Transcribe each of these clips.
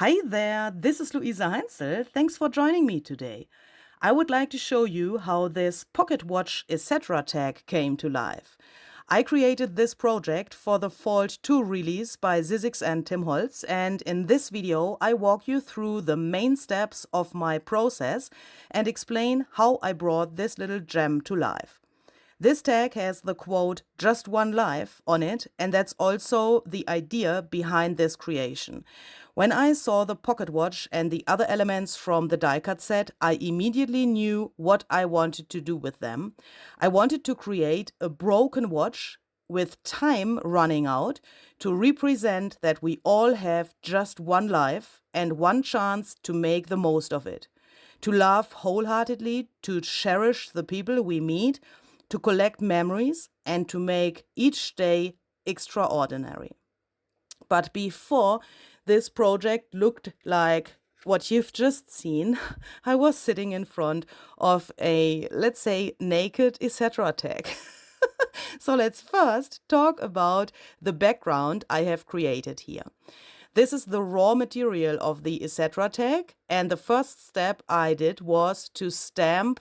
Hi there, this is Luisa Heinzel. Thanks for joining me today. I would like to show you how this pocket watch Etcetera tag came to life. I created this project for the Fall 2 release by Sizzix and Tim Holtz, and in this video I walk you through the main steps of my process and explain how I brought this little gem to life. This tag has the quote, "just one life" on it, and that's also the idea behind this creation. When I saw the pocket watch and the other elements from the die-cut set, I immediately knew what I wanted to do with them. I wanted to create a broken watch with time running out to represent that we all have just one life and one chance to make the most of it. To love wholeheartedly, to cherish the people we meet, to collect memories, and to make each day extraordinary. But before this project looked like what you've just seen, I was sitting in front of a, let's say, naked Etcetera tag. So let's first talk about the background I have created here. This is the raw material of the Etcetera tag, and the first step I did was to stamp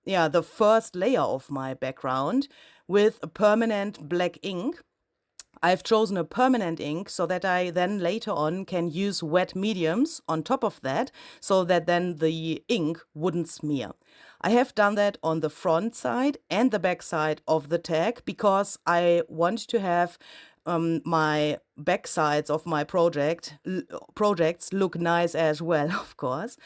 the first layer of my background with a permanent black ink. I've chosen a permanent ink so that I then later on can use wet mediums on top of that so that then the ink wouldn't smear. I have done that on the front side and the back side of the tag because I want to have my back sides of my projects look nice as well, of course.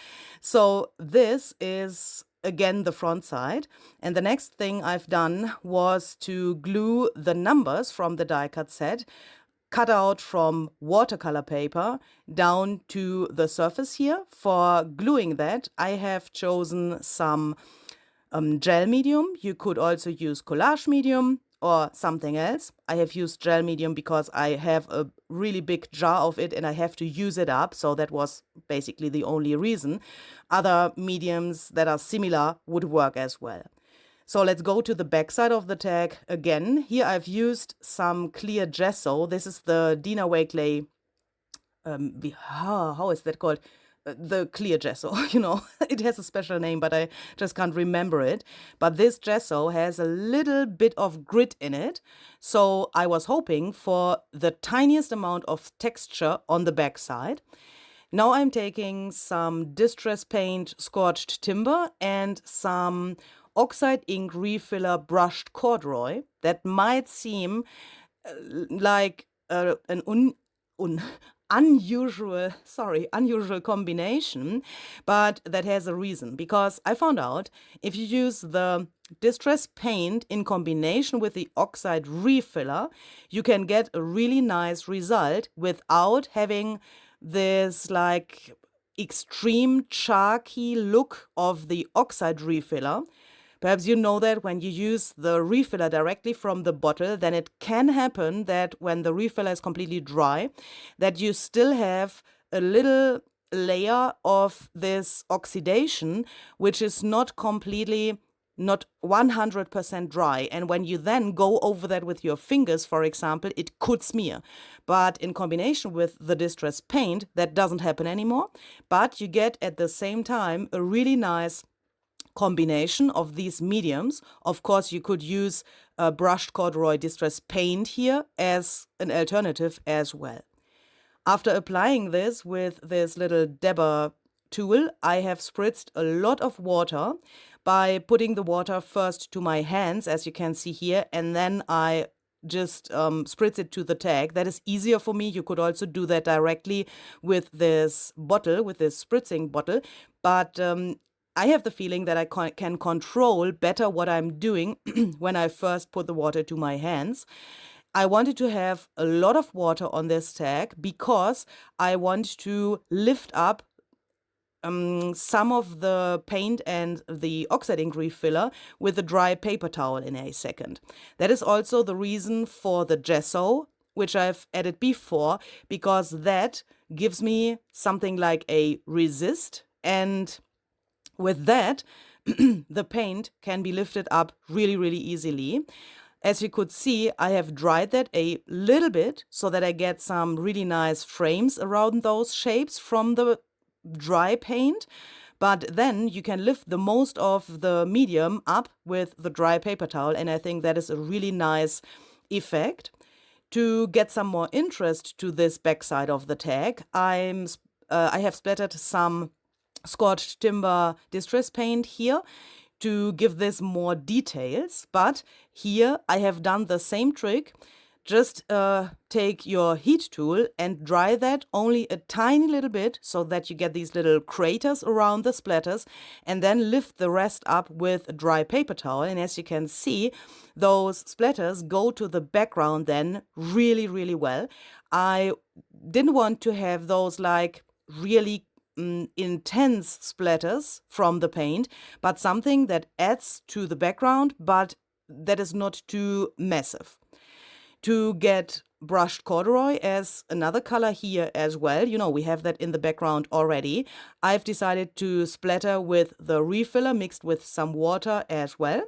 So this is again the front side, and the next thing I've done was to glue the numbers from the die-cut set cut out from watercolor paper down to the surface here. For gluing that, I have chosen some gel medium. You could also use collage medium or something else. I have used gel medium because I have a really big jar of it and I have to use it up, so that was basically the only reason. Other mediums that are similar would work as well. So let's go to the back side of the tag again. Here I've used some clear gesso. This is the Dina Wakeley, how is that called? The clear gesso, it has a special name, but I just can't remember it. But this gesso has a little bit of grit in it. So I was hoping for the tiniest amount of texture on the back side. Now I'm taking some distress paint scorched timber and some oxide ink refiller brushed corduroy. That might seem like an unusual combination, but that has a reason, because I found out if you use the distress paint in combination with the oxide refiller, you can get a really nice result without having this like extreme chalky look of the oxide refiller. Perhaps you know that when you use the refiller directly from the bottle, then it can happen that when the refiller is completely dry, that you still have a little layer of this oxidation, which is not 100% dry. And when you then go over that with your fingers, for example, it could smear. But in combination with the distress paint, that doesn't happen anymore. But you get at the same time a really nice combination of these mediums. Of course, you could use brushed corduroy distress paint here as an alternative as well. After applying this with this little dabber tool, I have spritzed a lot of water by putting the water first to my hands, as you can see here, and then I just spritz it to the tag. That is easier for me. You could also do that directly with this bottle, with this spritzing bottle, but I have the feeling that I can control better what I'm doing when I first put the water to my hands. I wanted to have a lot of water on this tag because I want to lift up some of the paint and the oxide ink refiller with a dry paper towel in a second. That is also the reason for the gesso, which I've added before, because that gives me something like a resist, and with that, the paint can be lifted up really, really easily. As you could see, I have dried that a little bit so that I get some really nice frames around those shapes from the dry paint. But then you can lift the most of the medium up with the dry paper towel, and I think that is a really nice effect. To get some more interest to this backside of the tag, I have splattered some scorched timber distress paint here to give this more details. But here I have done the same trick. Just take your heat tool and dry that only a tiny little bit so that you get these little craters around the splatters, and then lift the rest up with a dry paper towel. And as you can see, those splatters go to the background then really, really well. I didn't want to have those like really intense splatters from the paint, but something that adds to the background, but that is not too massive. To get brushed corduroy as another color here as well, you know, we have that in the background already. I've decided to splatter with the refiller mixed with some water as well.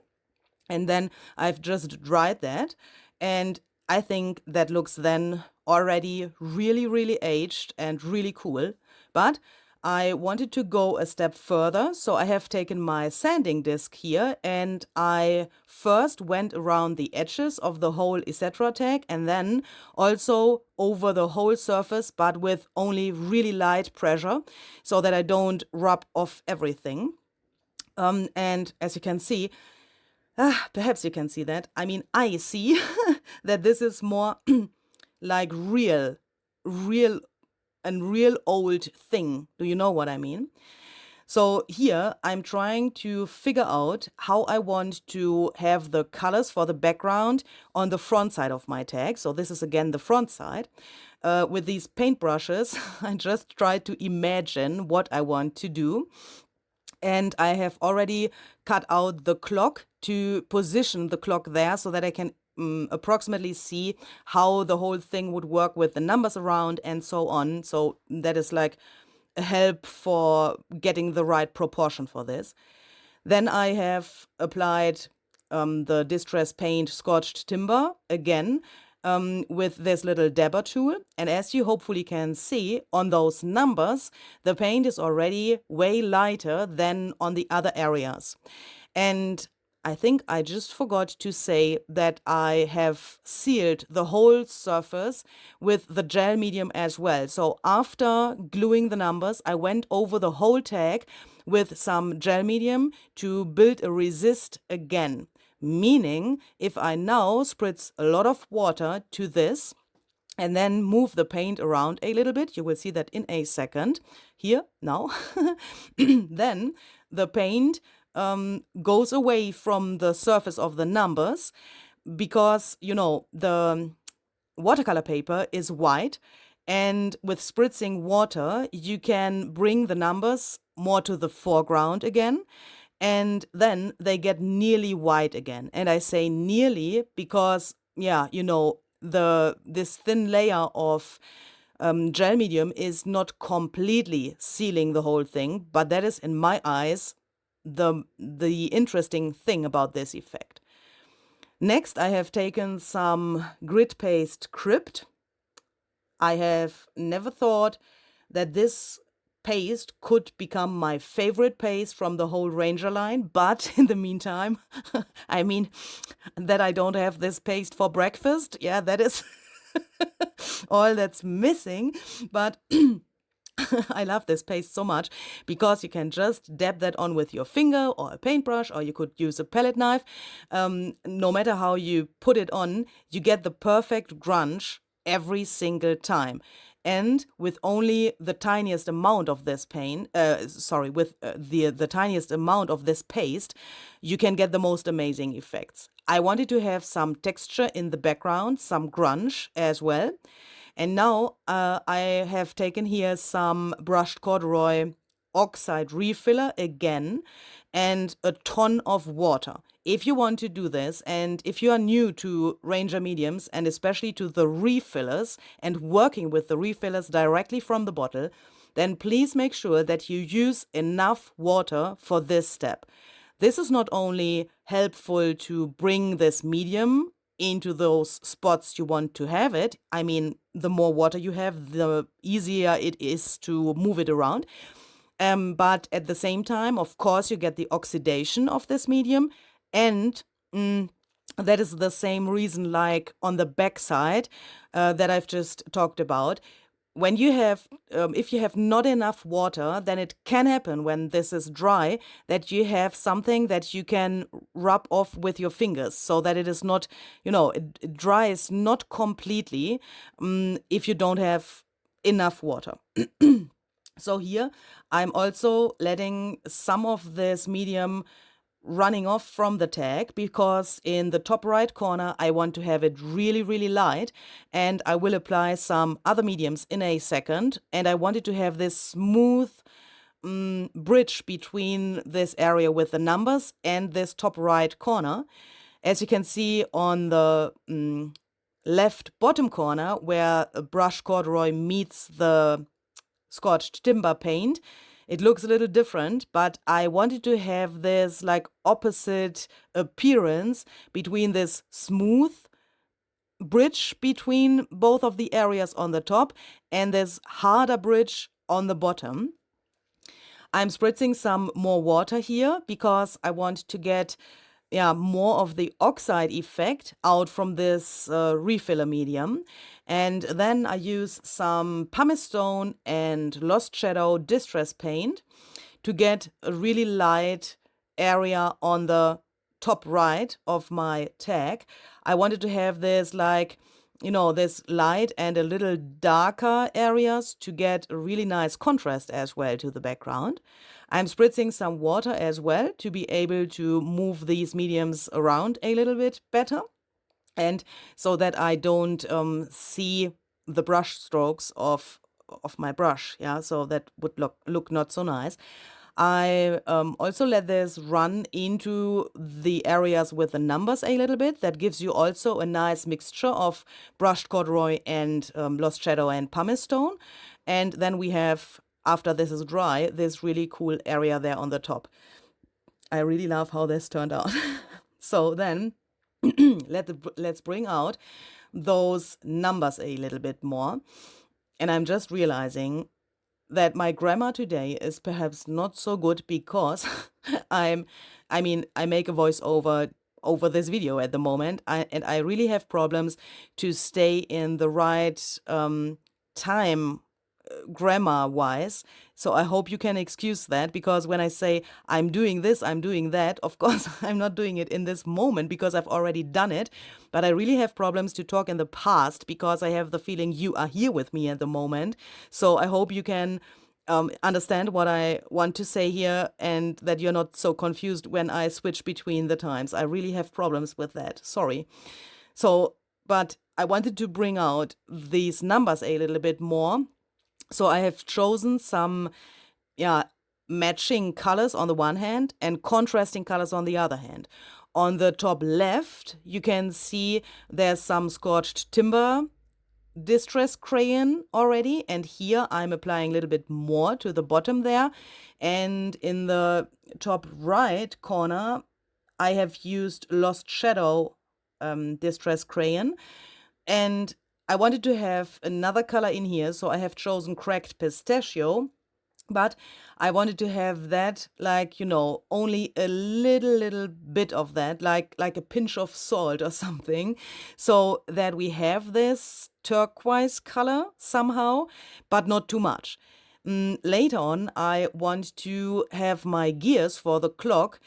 And then I've just dried that. And I think that looks then already really, really aged and really cool. But I wanted to go a step further, so I have taken my sanding disc here and I first went around the edges of the whole Etcetera tag and then also over the whole surface, but with only really light pressure so that I don't rub off everything. And as you can see, perhaps you can see that. I mean, I see that this is more like real old thing. Do you know what I mean? So here I'm trying to figure out how I want to have the colors for the background on the front side of my tag. So this is again the front side. With these paint brushes, I just tried to imagine what I want to do. And I have already cut out the clock to position the clock there so that I can approximately see how the whole thing would work with the numbers around and so on. So that is like a help for getting the right proportion for this. Then I have applied the Distress Paint Scorched Timber again with this little dabber tool. And as you hopefully can see on those numbers, the paint is already way lighter than on the other areas. And I think I just forgot to say that I have sealed the whole surface with the gel medium as well. So after gluing the numbers, I went over the whole tag with some gel medium to build a resist again. Meaning, if I now spritz a lot of water to this and then move the paint around a little bit, you will see that in a second, here, now, then the paint goes away from the surface of the numbers because, you know, the watercolor paper is white, and with spritzing water, you can bring the numbers more to the foreground again, and then they get nearly white again. And I say nearly because, yeah, you know, this thin layer of gel medium is not completely sealing the whole thing, but that is, in my eyes, the interesting thing about this effect. Next, I have taken some grit paste Crypt. I have never thought that this paste could become my favorite paste from the whole Ranger line, but in the meantime, I mean, that I don't have this paste for breakfast, yeah, that is all that's missing, but I love this paste so much because you can just dab that on with your finger or a paintbrush, or you could use a palette knife. No matter how you put it on, you get the perfect grunge every single time. And with only the tiniest amount of this the tiniest amount of this paste, you can get the most amazing effects. I wanted to have some texture in the background, some grunge as well. And now I have taken here some brushed corduroy oxide refiller again and a ton of water. If you want to do this, and if you are new to Ranger mediums and especially to the refillers and working with the refillers directly from the bottle, then please make sure that you use enough water for this step. This is not only helpful to bring this medium into those spots you want to have it. I mean, the more water you have, the easier it is to move it around. But at the same time, of course, you get the oxidation of this medium, and that is the same reason, like on the back side that I've just talked about. When you have, if you have not enough water, then it can happen when this is dry that you have something that you can rub off with your fingers, so that it is not, it dries not completely if you don't have enough water. So here I'm also letting some of this medium running off from the tag, because in the top right corner I want to have it really, really light, and I will apply some other mediums in a second, and I wanted to have this smooth bridge between this area with the numbers and this top right corner. As you can see on the left bottom corner, where brushed corduroy meets the scorched timber paint, it looks a little different, but I wanted to have this like opposite appearance between this smooth bridge between both of the areas on the top and this harder bridge on the bottom. I'm spritzing some more water here because I want to get more of the oxide effect out from this refiller medium. And then I use some pumice stone and lost shadow distress paint to get a really light area on the top right of my tag. I wanted to have this this light and a little darker areas to get a really nice contrast as well to the background. I'm spritzing some water as well to be able to move these mediums around a little bit better, and so that I don't see the brush strokes of my brush, so that would look not so nice. I also let this run into the areas with the numbers a little bit. That gives you also a nice mixture of brushed corduroy and lost shadow and pumice stone. And then we have, after this is dry, this really cool area there on the top. I really love how this turned out. So then let's bring out those numbers a little bit more. And I'm just realizing that my grammar today is perhaps not so good because I make a voiceover over this video at the moment, and I really have problems to stay in the right time grammar-wise. So I hope you can excuse that, because when I say I'm doing this, I'm doing that, of course, I'm not doing it in this moment because I've already done it. But I really have problems to talk in the past because I have the feeling you are here with me at the moment. So I hope you can understand what I want to say here, and that you're not so confused when I switch between the times. I really have problems with that. Sorry. So, but I wanted to bring out these numbers a little bit more. So I have chosen some, matching colors on the one hand and contrasting colors on the other hand. On the top left, you can see there's some scorched timber distress crayon already, and here I'm applying a little bit more to the bottom there. And in the top right corner, I have used lost shadow distress crayon, and I wanted to have another color in here, so I have chosen cracked pistachio, but I wanted to have that only a little bit of that, like a pinch of salt or something, so that we have this turquoise color somehow, but not too much. Later on, I want to have my gears for the clock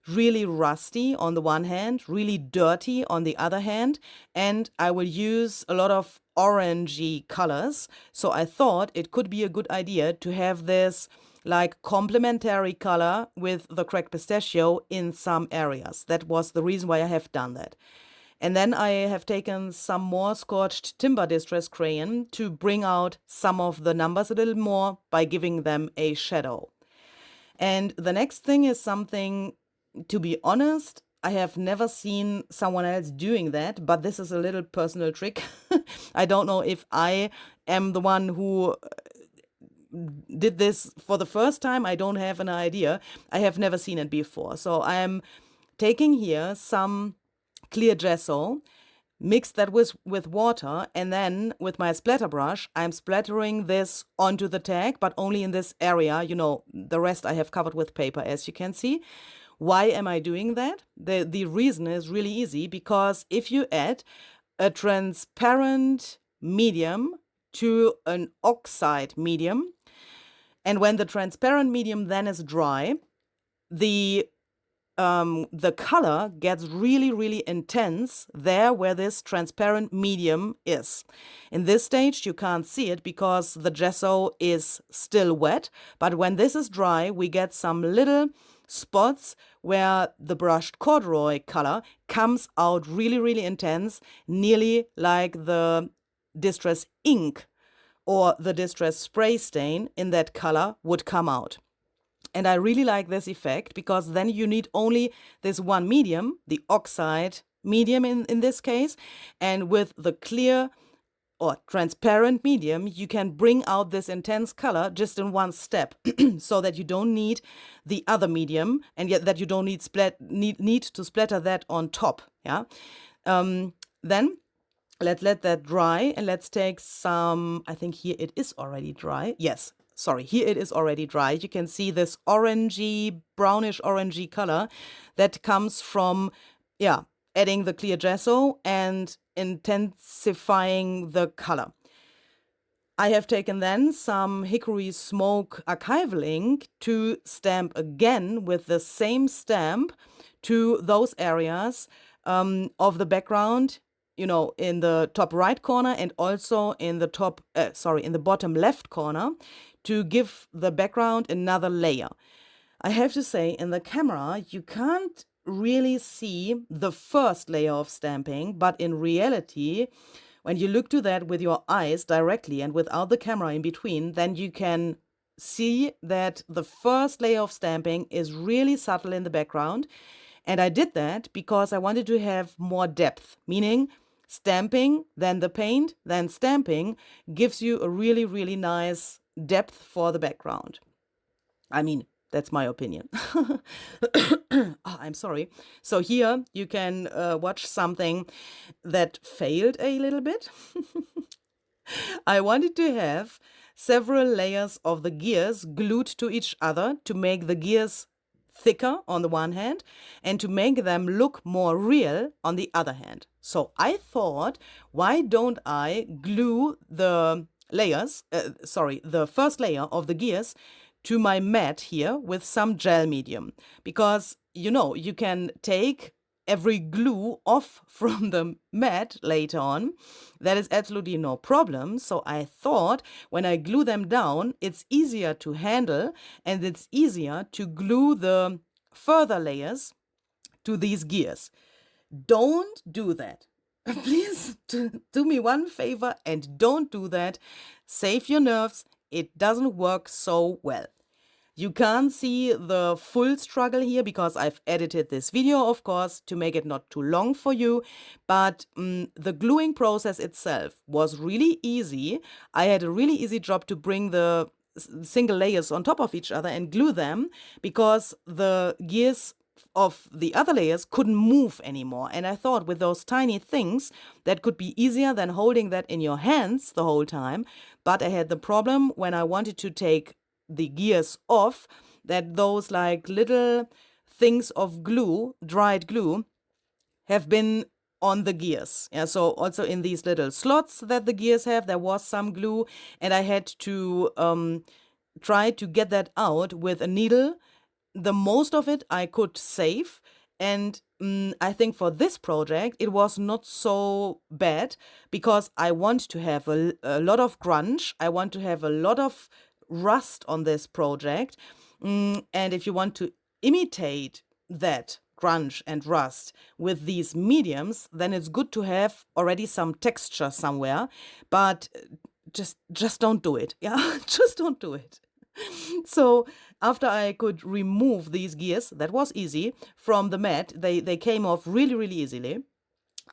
really rusty on the one hand, really dirty on the other hand, and I will use a lot of orangey colors. So I thought it could be a good idea to have this complementary color with the cracked pistachio in some areas. That was the reason why I have done that. And then I have taken some more scorched timber distress crayon to bring out some of the numbers a little more by giving them a shadow. And the next thing is something, to be honest, I have never seen someone else doing that, but this is a little personal trick. I don't know if I am the one who did this for the first time. I don't have an idea. I have never seen it before. So I am taking here some clear gesso, mix that with water, and then with my splatter brush, I'm splattering this onto the tag, but only in this area. You know, the rest I have covered with paper, as you can see. Why am I doing that? The reason is really easy, because if you add a transparent medium to an oxide medium, and when the transparent medium then is dry, the color gets really, really intense there where this transparent medium is. In this stage, you can't see it because the gesso is still wet, but when this is dry, we get some little spots where the brushed corduroy color comes out really, really intense, nearly like the distress ink or the distress spray stain in that color would come out. And I really like this effect, because then you need only this one medium, the oxide medium in this case, and with the clear or transparent medium, you can bring out this intense color just in one step, so that you don't need the other medium, and yet that you don't need to splatter that on top. Yeah. Then let's let that dry, and let's take some, I think here it is already dry. Yes. Sorry, here it is already dry. You can see this orangey, brownish orangey color that comes from, adding the clear gesso and intensifying the color. I have taken then some hickory smoke archival ink to stamp again with the same stamp to those areas of the background, you know, in the top right corner and also in the in the bottom left corner, to give the background another layer. I have to say, in the camera, you can't really see the first layer of stamping, but in reality, when you look to that with your eyes directly and without the camera in between, then you can see that the first layer of stamping is really subtle in the background. And I did that because I wanted to have more depth, meaning stamping, then the paint, then stamping gives you a really, really nice depth for the background. I mean, that's my opinion. I'm sorry. So here you can watch something that failed a little bit. I wanted to have several layers of the gears glued to each other to make the gears thicker on the one hand and to make them look more real on the other hand. So I thought, why don't I glue the the first layer of the gears to my mat here with some gel medium, because you know you can take every glue off from the mat later on. That is absolutely no problem. So I thought, when I glue them down, it's easier to handle and it's easier to glue the further layers to these gears. Don't do that. Please do me one favor and don't do that. Save your nerves. It doesn't work so well. You can't see the full struggle here because I've edited this video, of course, to make it not too long for you. But the gluing process itself was really easy. I had a really easy job to bring the single layers on top of each other and glue them, because the gears of the other layers couldn't move anymore. And I thought, with those tiny things, that could be easier than holding that in your hands the whole time. But I had the problem when I wanted to take the gears off, that those like little things of glue, dried glue, have been on the gears. Yeah, so also in these little slots that the gears have, there was some glue, and I had to try to get that out with a needle. The most of it I could save, and I think for this project it was not so bad, because I want to have a lot of grunge. I want to have a lot of rust on this project, and if you want to imitate that grunge and rust with these mediums, then it's good to have already some texture somewhere, but just don't do it. Yeah, just don't do it. So after I could remove these gears, that was easy, from the mat, they came off really, really easily.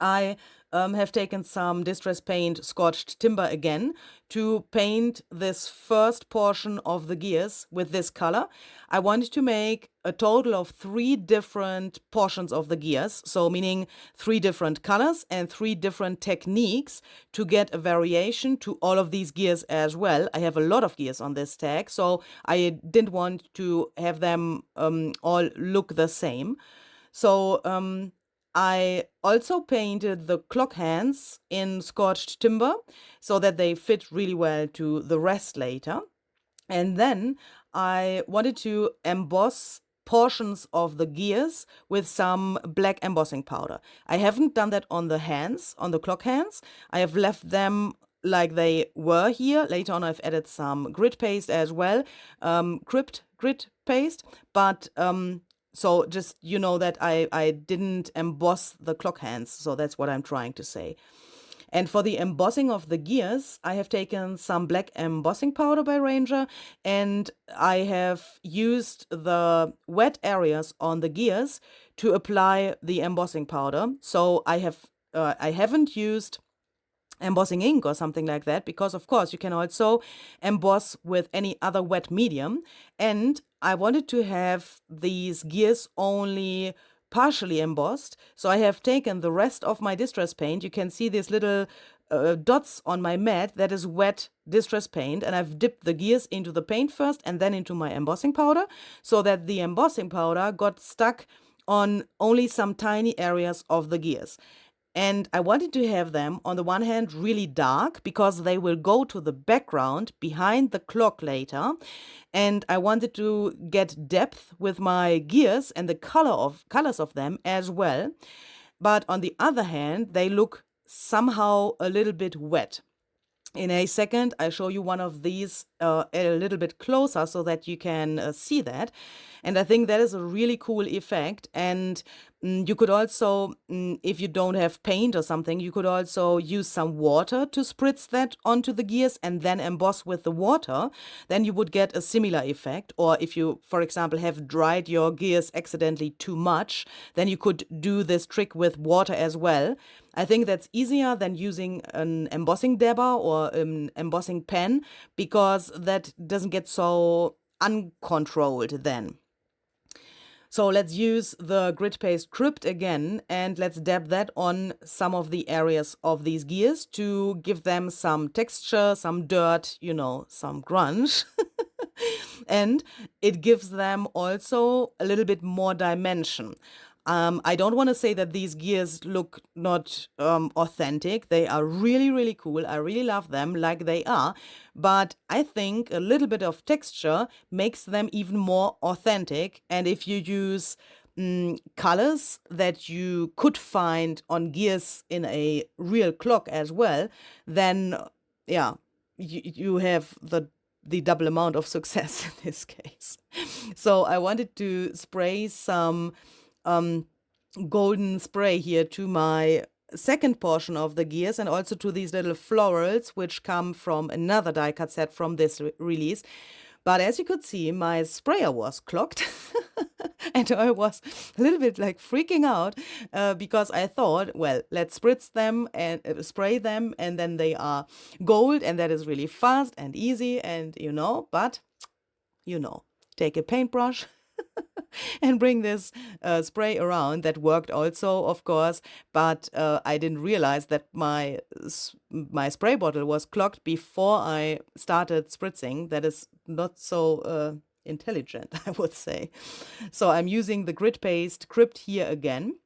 I have taken some Distress Paint Scorched Timber again to paint this first portion of the gears with this color. I wanted to make a total of 3 different portions of the gears, so meaning 3 different colors and 3 different techniques to get a variation to all of these gears as well. I have a lot of gears on this tag, so I didn't want to have them all look the same. So I also painted the clock hands in Scorched Timber so that they fit really well to the rest later. And then I wanted to emboss portions of the gears with some black embossing powder. I haven't done that on the hands, on the clock hands. I have left them like they were here. Later on, I've added some grit paste as well, grit paste, but so just you know that I didn't emboss the clock hands, so that's what I'm trying to say. And for the embossing of the gears, I have taken some black embossing powder by Ranger, and I have used the wet areas on the gears to apply the embossing powder. So I haven't used embossing ink or something like that, because of course you can also emboss with any other wet medium. And I wanted to have these gears only partially embossed, so I have taken the rest of my distress paint. You can see these little dots on my mat, that is wet distress paint, and I've dipped the gears into the paint first and then into my embossing powder, so that the embossing powder got stuck on only some tiny areas of the gears. And I wanted to have them, on the one hand, really dark, because they will go to the background behind the clock later. And I wanted to get depth with my gears and the colors of them as well. But on the other hand, they look somehow a little bit wet. In a second, I'll show you one of these a little bit closer so that you can see that. And I think that is a really cool effect. And you could also, if you don't have paint or something, you could also use some water to spritz that onto the gears and then emboss with the water. Then you would get a similar effect. Or if you, for example, have dried your gears accidentally too much, then you could do this trick with water as well. I think that's easier than using an embossing dabber or an embossing pen, because that doesn't get so uncontrolled then. So let's use the grit paste crypt again, and let's dab that on some of the areas of these gears to give them some texture, some dirt, you know, some grunge. And it gives them also a little bit more dimension. I don't want to say that these gears look not authentic. They are really, really cool. I really love them like they are. But I think a little bit of texture makes them even more authentic. And if you use colors that you could find on gears in a real clock as well, then yeah, you have the double amount of success in this case. So I wanted to spray some golden spray here to my second portion of the gears, and also to these little florals which come from another die cut set from this release. But as you could see, my sprayer was clogged and I was a little bit like freaking out because I thought, well, let's spritz them and spray them, and then they are gold, and that is really fast and easy, and but take a paintbrush and bring this spray around. That worked also, of course, but I didn't realize that my spray bottle was clogged before I started spritzing. That is not so intelligent, I would say. So I'm using the grit paste crypt here again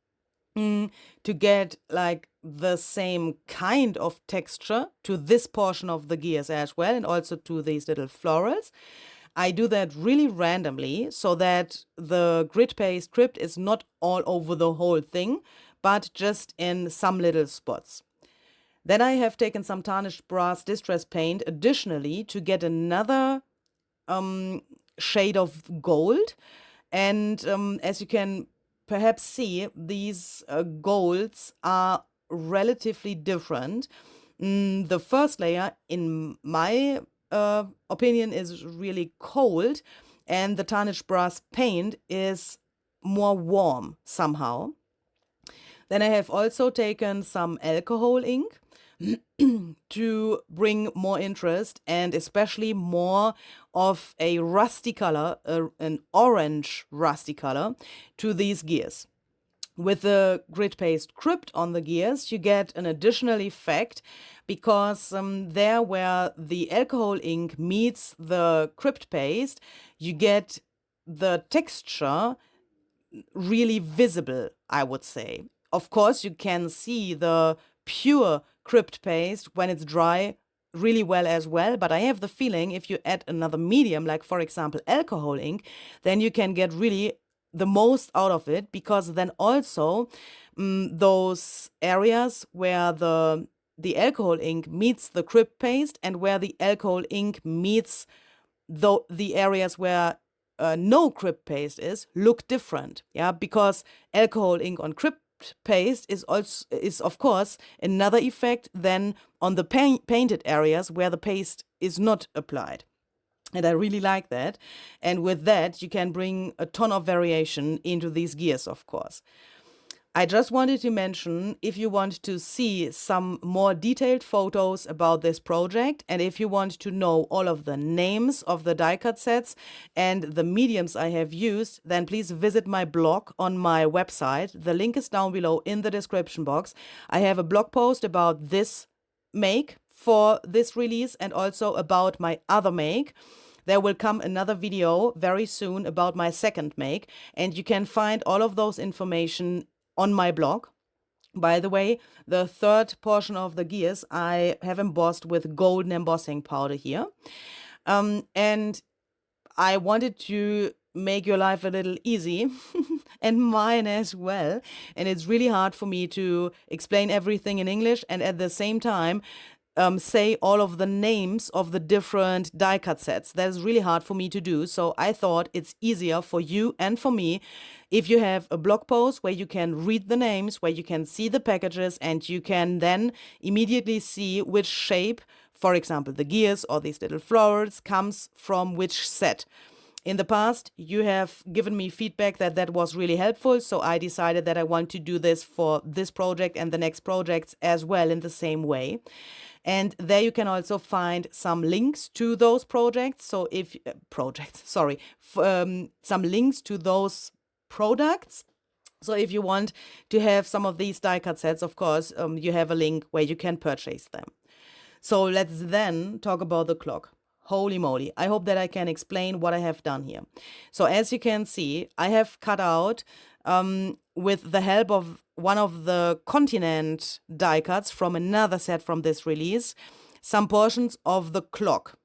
to get like the same kind of texture to this portion of the gears as well, and also to these little florals. I do that really randomly so that the grit paste crypt is not all over the whole thing, but just in some little spots. Then I have taken some tarnished brass distress paint additionally to get another shade of gold. And as you can perhaps see, these golds are relatively different. The first layer, in my opinion, is really cold, and the tarnished brass paint is more warm somehow. Then I have also taken some alcohol ink to bring more interest and especially more of a rusty color, an orange rusty color, to these gears. With the grit paste crypt on the gears, you get an additional effect because there where the alcohol ink meets the crypt paste, you get the texture really visible, I would say. Of course, you can see the pure crypt paste when it's dry really well as well, but I have the feeling if you add another medium, like for example alcohol ink, then you can get really the most out of it, because then also those areas where the alcohol ink meets the crypt paste and where the alcohol ink meets the areas where no crypt paste is, look different. Yeah, because alcohol ink on crypt paste is of course another effect than on the painted areas where the paste is not applied. And I really like that. And with that, you can bring a ton of variation into these gears, of course. I just wanted to mention, if you want to see some more detailed photos about this project, and if you want to know all of the names of the die cut sets and the mediums I have used, then please visit my blog on my website. The link is down below in the description box. I have a blog post about this make for this release and also about my other make. There will come another video very soon about my second make, and you can find all of those information on my blog. By the way, the third portion of the gears I have embossed with golden embossing powder here. And I wanted to make your life a little easy and mine as well. And it's really hard for me to explain everything in English and at the same time say all of the names of the different die cut sets. That is really hard for me to do. So I thought it's easier for you and for me if you have a blog post where you can read the names, where you can see the packages, and you can then immediately see which shape, for example, the gears or these little florals, comes from which set. In the past, you have given me feedback that that was really helpful, so I decided that I want to do this for this project and the next projects as well in the same way. And there you can also find some links to those projects. So if some links to those products. So if you want to have some of these die cut sets, of course, you have a link where you can purchase them. So let's then talk about the clock. Holy moly, I hope that I can explain what I have done here. So as you can see, I have cut out, with the help of one of the continent die cuts from another set from this release, some portions of the clock.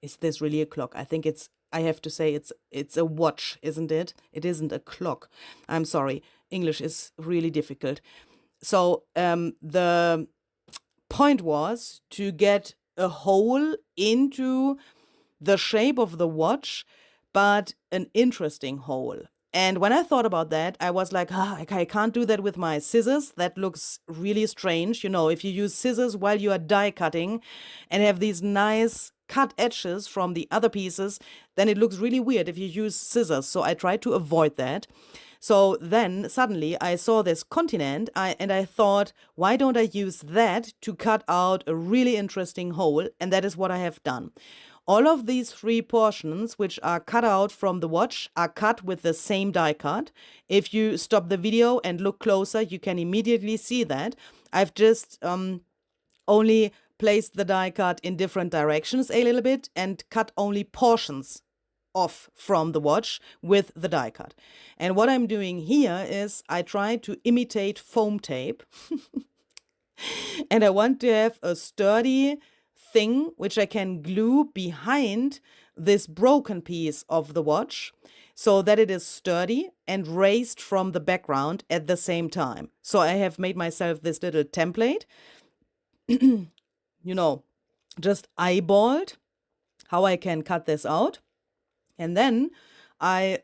Is this really a clock? I have to say it's a watch, isn't it? It isn't a clock. I'm sorry, English is really difficult. So the point was to get a hole into the shape of the watch, but an interesting hole. And when I thought about that, I was like, I can't do that with my scissors. That looks really strange. You know, if you use scissors while you are die cutting and have these nice cut edges from the other pieces, then it looks really weird if you use scissors. So I tried to avoid that. So then suddenly I saw this continent and I thought, why don't I use that to cut out a really interesting hole? And that is what I have done. All of these three portions, which are cut out from the watch, are cut with the same die cut. If you stop the video and look closer, you can immediately see that. I've just only placed the die cut in different directions a little bit and cut only portions off from the watch with the die cut. And what I'm doing here is I try to imitate foam tape. And I want to have a sturdy thing which I can glue behind this broken piece of the watch so that it is sturdy and raised from the background at the same time. So I have made myself this little template, you know, just eyeballed how I can cut this out. And then I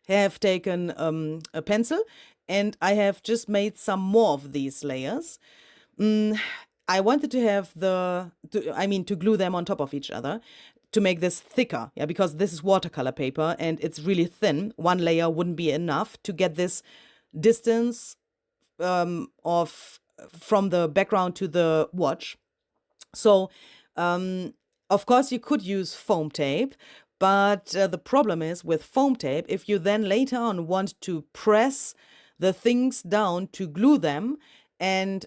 have taken a pencil and I have just made some more of these layers. I wanted to have to glue them on top of each other to make this thicker, because this is watercolor paper and it's really thin. One layer wouldn't be enough to get this distance from the background to the watch. So, of course, you could use foam tape, but the problem is with foam tape, if you then later on want to press the things down to glue them, and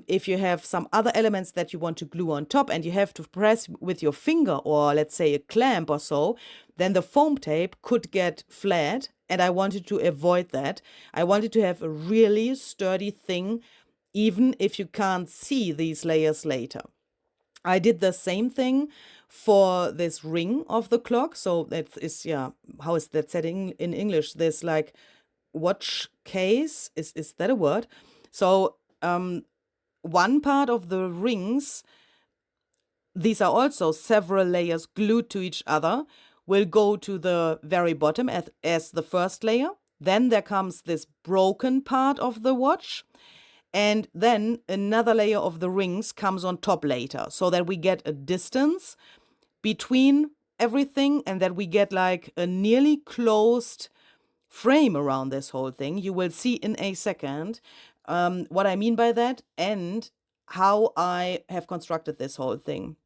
if you have some other elements that you want to glue on top and you have to press with your finger or let's say a clamp or so, then the foam tape could get flat. And I wanted to avoid that. I wanted to have a really sturdy thing, even if you can't see these layers later. I did the same thing for this ring of the clock. So that is, yeah, how is that said in English? This like watch case, is that a word? So one part of the rings, these are also several layers glued to each other, will go to the very bottom as the first layer. Then there comes this broken part of the watch. And then another layer of the rings comes on top later, so that we get a distance between everything and that we get like a nearly closed frame around this whole thing. You will see in a second what I mean by that and how I have constructed this whole thing.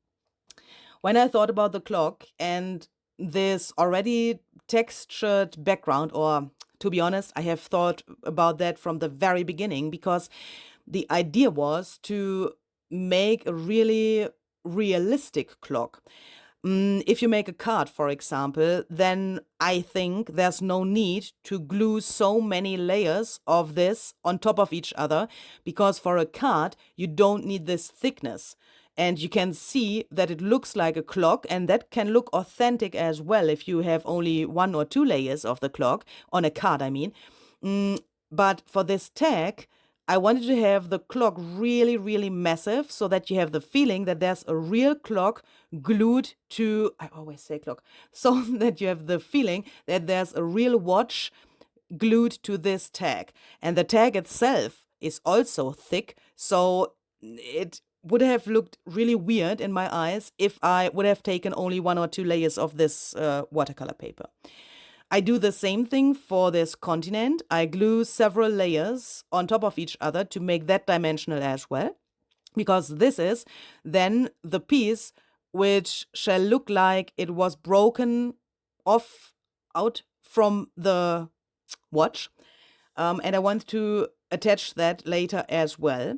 When I thought about the clock and this already textured background, or to be honest, I have thought about that from the very beginning, because the idea was to make a really realistic clock. If you make a card, for example, then I think there's no need to glue so many layers of this on top of each other, because for a card, you don't need this thickness. And you can see that it looks like a clock, and that can look authentic as well if you have only 1 or 2 layers of the clock, on a card, I mean. But for this tag, I wanted to have the clock really, really massive, so that you have the feeling that there's a real clock glued to, I always say clock, so that you have the feeling that there's a real watch glued to this tag. And the tag itself is also thick, so it would have looked really weird in my eyes if I would have taken only 1 or 2 layers of this watercolor paper. I do the same thing for this continent. I glue several layers on top of each other to make that dimensional as well, because this is then the piece which shall look like it was broken out from the watch. And I want to attach that later as well.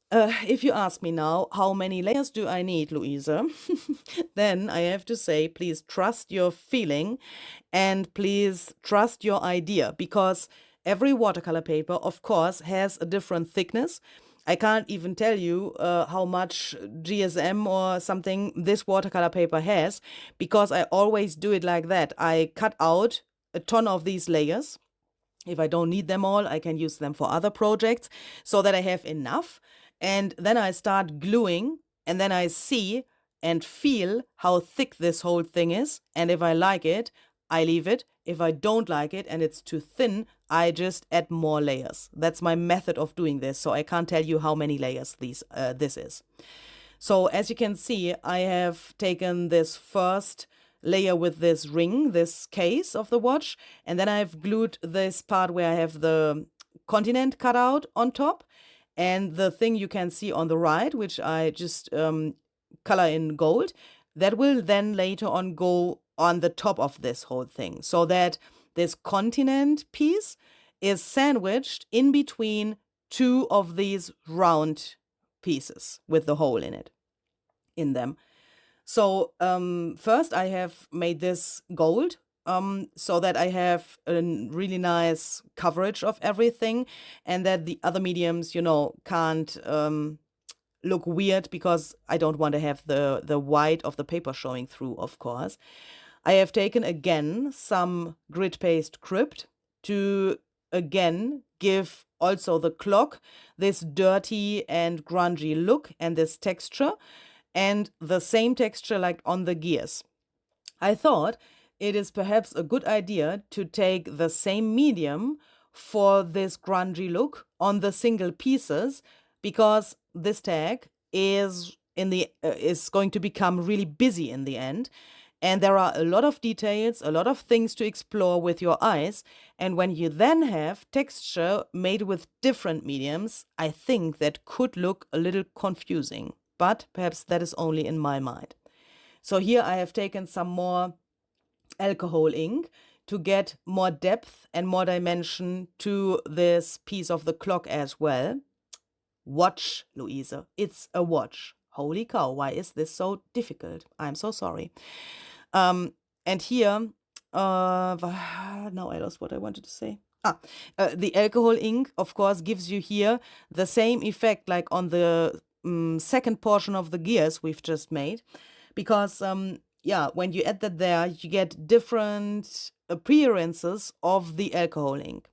If you ask me now, how many layers do I need, Louisa? Then I have to say, please trust your feeling and please trust your idea, because every watercolor paper, of course, has a different thickness. I can't even tell you how much GSM or something this watercolor paper has, because I always do it like that. I cut out a ton of these layers. If I don't need them all, I can use them for other projects, so that I have enough. And then I start gluing, and then I see and feel how thick this whole thing is. And if I like it, I leave it. If I don't like it and it's too thin, I just add more layers. That's my method of doing this. So I can't tell you how many layers this is. So as you can see, I have taken this first layer with this ring, this case of the watch, and then I've glued this part where I have the continent cut out on top. And the thing you can see on the right, which I just color in gold, that will then later on go on the top of this whole thing, so that this continent piece is sandwiched in between 2 of these round pieces with the hole in them. So first I have made this gold, so that I have a really nice coverage of everything, and that the other mediums, can't look weird, because I don't want to have the white of the paper showing through, of course. I have taken again some grit paste crypt to again give also the clock this dirty and grungy look and this texture, and the same texture like on the gears. I thought it is perhaps a good idea to take the same medium for this grungy look on the single pieces, because this tag is going to become really busy in the end. And there are a lot of details, a lot of things to explore with your eyes. And when you then have texture made with different mediums, I think that could look a little confusing. But perhaps that is only in my mind. So here I have taken some more alcohol ink to get more depth and more dimension to this piece of the clock as well. Watch, Louise. It's a watch. Holy cow, why is this so difficult? I'm so sorry. And here, now I lost what I wanted to say. The alcohol ink, of course, gives you here the same effect like on the second portion of the gears we've just made. Because, yeah, when you add that there, you get different appearances of the alcohol ink.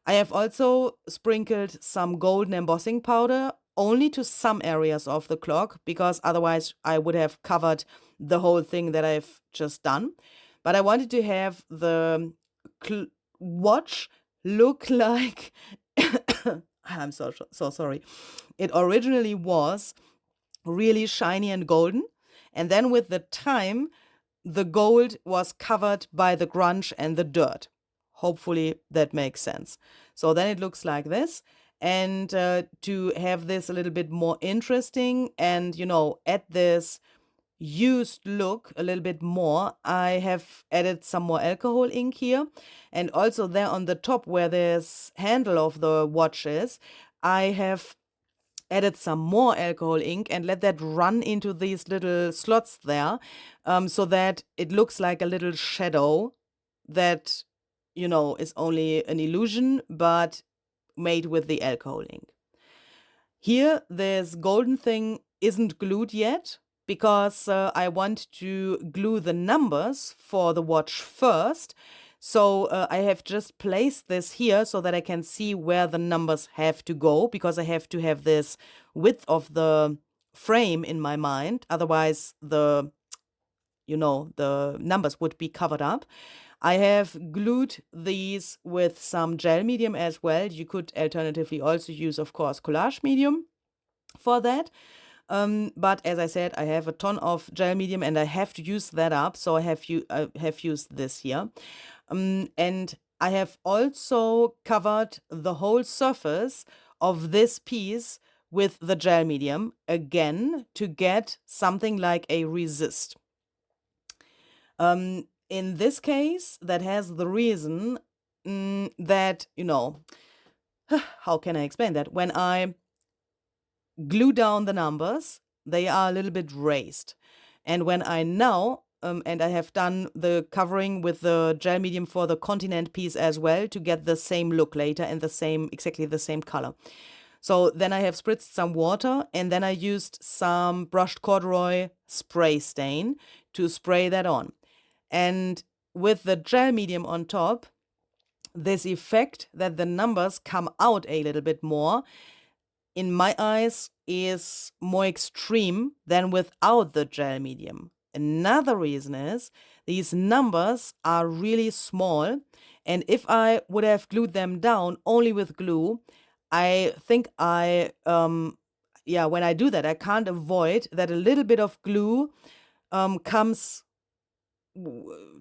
I have also sprinkled some golden embossing powder only to some areas of the clock, because otherwise I would have covered the whole thing that I've just done. But I wanted to have the watch look like I'm so sorry. It originally was really shiny and golden, and then with the time the gold was covered by the grunge and the dirt. Hopefully that makes sense. So then it looks like this. And to have this a little bit more interesting and, you know, add this used look a little bit more, I have added some more alcohol ink here. And also there on the top where this handle of the watch is, I have added some more alcohol ink and let that run into these little slots there, so that it looks like a little shadow that, you know, is only an illusion, but made with the alcohol ink. Here, this golden thing isn't glued yet because I want to glue the numbers for the watch first. So I have just placed this here so that I can see where the numbers have to go, because I have to have this width of the frame in my mind. Otherwise, the numbers would be covered up. I have glued these with some gel medium as well. You could alternatively also use, of course, collage medium for that. But as I said, I have a ton of gel medium and I have to use that up. So I have used this here. And I have also covered the whole surface of this piece with the gel medium, again, to get something like a resist. In this case, that has the reason that, you know, how can I explain that? When I glue down the numbers, they are a little bit raised. And when I now, and I have done the covering with the gel medium for the continent piece as well to get the same look later and exactly the same color. So then I have spritzed some water and then I used some brushed corduroy spray stain to spray that on. And with the gel medium on top, this effect that the numbers come out a little bit more, in my eyes, is more extreme than without the gel medium. Another reason is these numbers are really small, and if I would have glued them down only with glue, I think when I do that, I can't avoid that a little bit of glue comes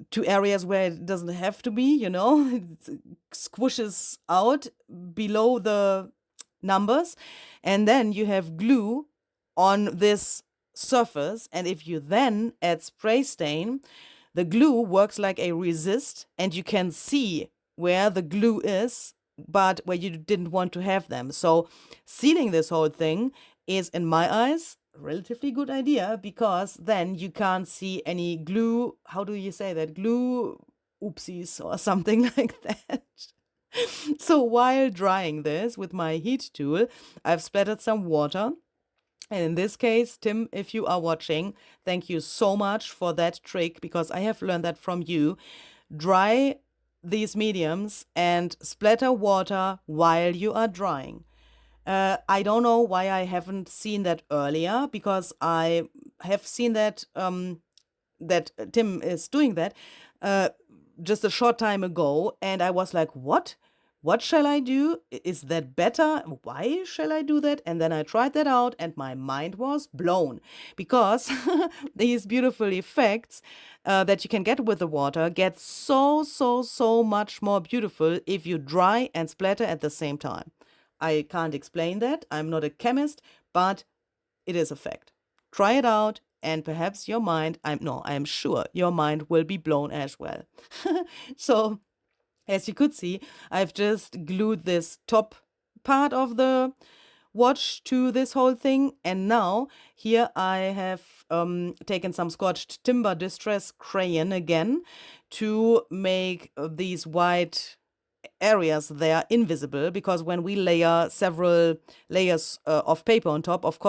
to areas where it doesn't have to be, you know, it squishes out below the numbers, and then you have glue on this surface, and if you then add spray stain, the glue works like a resist, and you can see where the glue is, but where you didn't want to have them. So sealing this whole thing is, in my eyes, relatively good idea, because then you can't see any glue, how do you say that, glue oopsies or something like that. So while drying this with my heat tool, I've splattered some water. And in this case, Tim, if you are watching, thank you so much for that trick, because I have learned that from you. Dry these mediums and splatter water while you are drying. I don't know why I haven't seen that earlier, because I have seen that that Tim is doing that just a short time ago, and I was like, what? What shall I do? Is that better? Why shall I do that? And then I tried that out and my mind was blown because these beautiful effects that you can get with the water get so much more beautiful if you dry and splatter at the same time. I can't explain that. I'm not a chemist, but it is a fact. Try it out and perhaps your mind, I'm sure your mind will be blown as well. So, as you could see, I've just glued this top part of the watch to this whole thing. And now here I have taken some scotched timber distress crayon again to make these white areas there invisible, because when we layer several layers of paper on top, of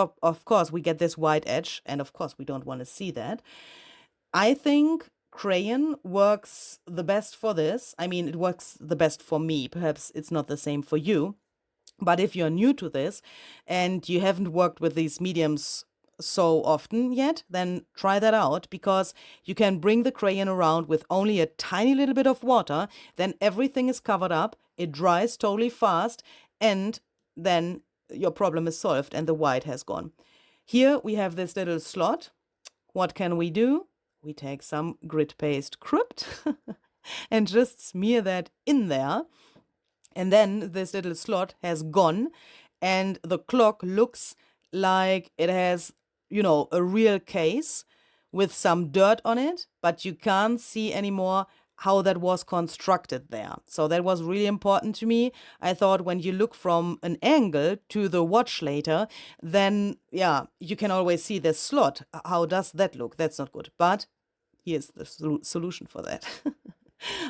course we get this white edge, and of course we don't want to see that. I think crayon works the best for this. I mean, it works the best for me. Perhaps it's not the same for you. But if you're new to this and you haven't worked with these mediums so often yet, then try that out, because you can bring the crayon around with only a tiny little bit of water. Then everything is covered up. It dries totally fast. And then your problem is solved and the white has gone. Here we have this little slot. What can we do? We take some grit paste crypt and just smear that in there. And then this little slot has gone and the clock looks like it has, a real case with some dirt on it, but you can't see anymore how that was constructed there. So that was really important to me. I thought when you look from an angle to the watch later, then you can always see this slot. How does that look? That's not good. But here's the solution for that.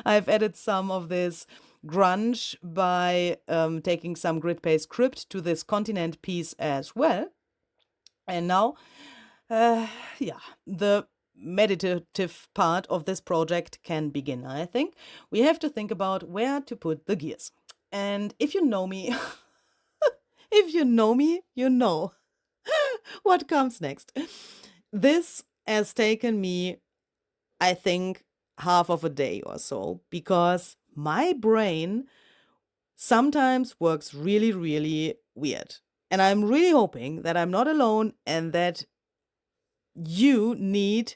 I've added some of this grunge by taking some grit paste crypt to this continent piece as well. And now, the meditative part of this project can begin, I think. We have to think about where to put the gears. And if you know me, you know what comes next. This has taken me, I think, half of a day or so, because my brain sometimes works really, really weird. And I'm really hoping that I'm not alone and that you need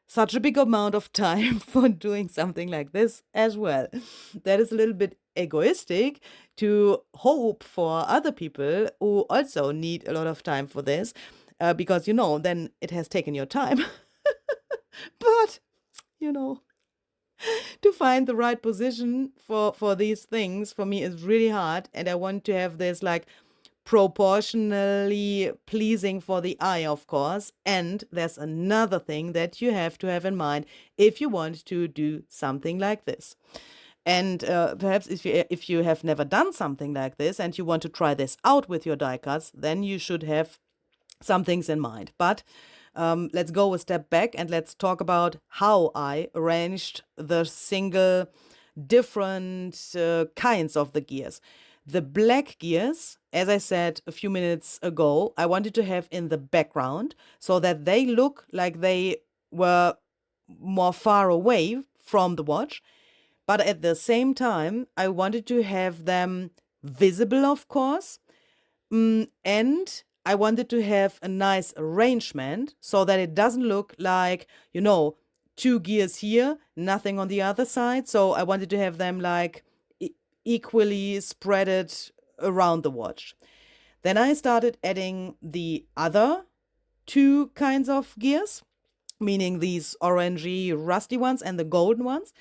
such a big amount of time for doing something like this as well. That is a little bit egoistic to hope for other people who also need a lot of time for this, because, then it has taken your time. But, to find the right position for these things for me is really hard. And I want to have this proportionally pleasing for the eye, of course. And there's another thing that you have to have in mind if you want to do something like this. And perhaps if you have never done something like this and you want to try this out with your die cuts, then you should have some things in mind. But let's go a step back and let's talk about how I arranged the single different kinds of the gears. The black gears, as I said a few minutes ago, I wanted to have in the background so that they look like they were more far away from the watch. But at the same time, I wanted to have them visible, of course, and I wanted to have a nice arrangement so that it doesn't look like, two gears here, nothing on the other side. So I wanted to have them equally spread around the watch. Then I started adding the other two kinds of gears, meaning these orangey, rusty ones and the golden ones.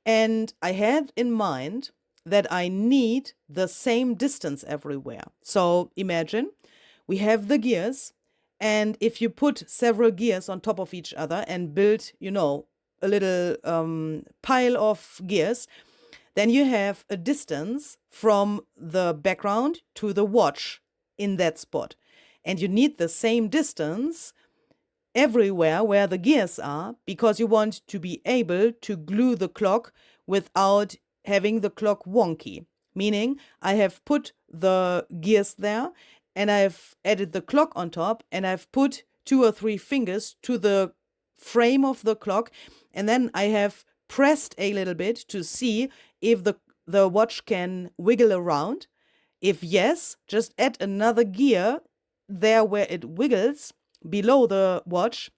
And I had in mind that I need the same distance everywhere. So imagine we have the gears, and if you put several gears on top of each other and build, a little pile of gears, then you have a distance from the background to the watch in that spot. And you need the same distance everywhere where the gears are, because you want to be able to glue the clock without having the clock wonky. Meaning, I have put the gears there and I've added the clock on top and I've put 2 or 3 fingers to the frame of the clock, and then I have pressed a little bit to see if the the watch can wiggle around? If yes, just add another gear there where it wiggles below the watch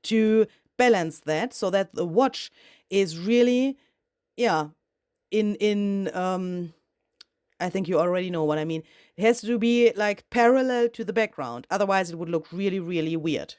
to balance that, so that the watch is really, yeah, in I think you already know what I mean. It has to be like parallel to the background. Otherwise, it would look really, really weird.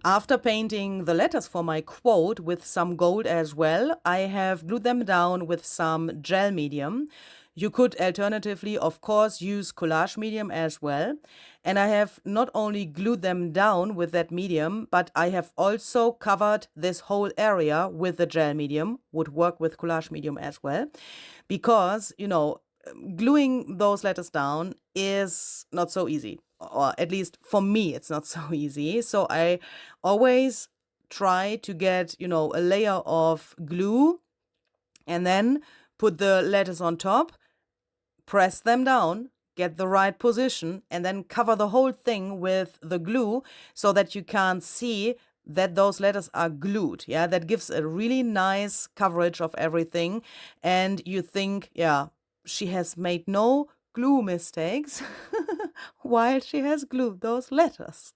After painting the letters for my quote with some gold as well, I have glued them down with some gel medium. You could alternatively, of course, use collage medium as well. And I have not only glued them down with that medium, but I have also covered this whole area with the gel medium. Would work with collage medium as well. Because, gluing those letters down is not so easy. Or at least for me, it's not so easy. So I always try to get, a layer of glue and then put the letters on top, press them down, get the right position, and then cover the whole thing with the glue so that you can't see that those letters are glued. Yeah, that gives a really nice coverage of everything. And you think, yeah, she has made no glue mistakes while she has glued those letters.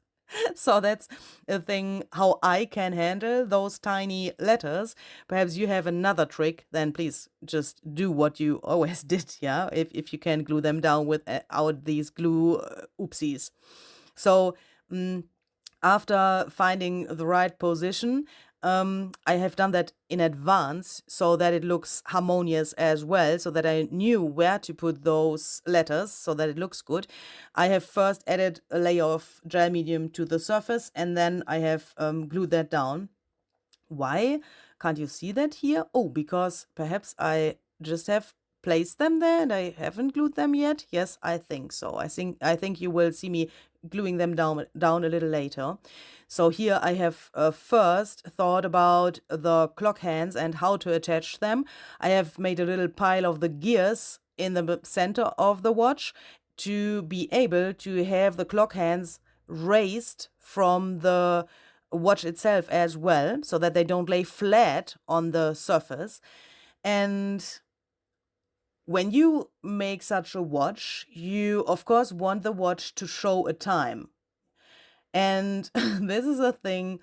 So that's a thing how I can handle those tiny letters. Perhaps you have another trick, then please just do what you always did, yeah? If you can glue them down without these glue oopsies. So after finding the right position, I have done that in advance so that it looks harmonious as well, so that I knew where to put those letters so that it looks good. I have first added a layer of gel medium to the surface, and then I have glued that down. Why can't you see that here? Oh, because perhaps I just have placed them there and I haven't glued them yet. Yes, I think so. I think you will see me gluing them down a little later. So here I have first thought about the clock hands and how to attach them. I have made a little pile of the gears in the center of the watch to be able to have the clock hands raised from the watch itself as well, so that they don't lay flat on the surface. And when you make such a watch, you of course want the watch to show a time. And this is a thing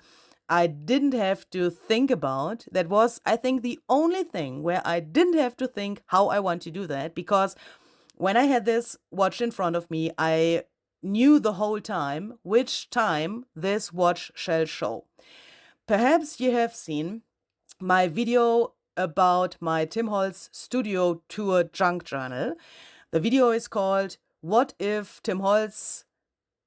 I didn't have to think about. That was, I think, the only thing where I didn't have to think how I want to do that, because when I had this watch in front of me, I knew the whole time which time this watch shall show. Perhaps you have seen my video about my Tim Holtz studio tour junk journal. The video is called "What if Tim Holtz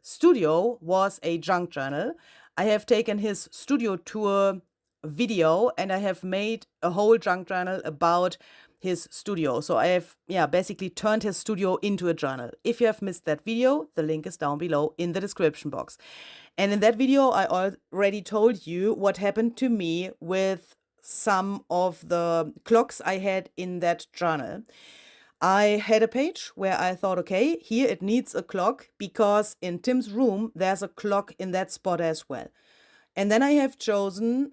studio was a junk journal?" I have taken his studio tour video and I have made a whole junk journal about his studio. So I have, basically turned his studio into a journal. If you have missed that video, the link is down below in the description box. And in that video, I already told you what happened to me with some of the clocks I had in that journal. I had a page where I thought, okay, here it needs a clock because in Tim's room, there's a clock in that spot as well. And then I have chosen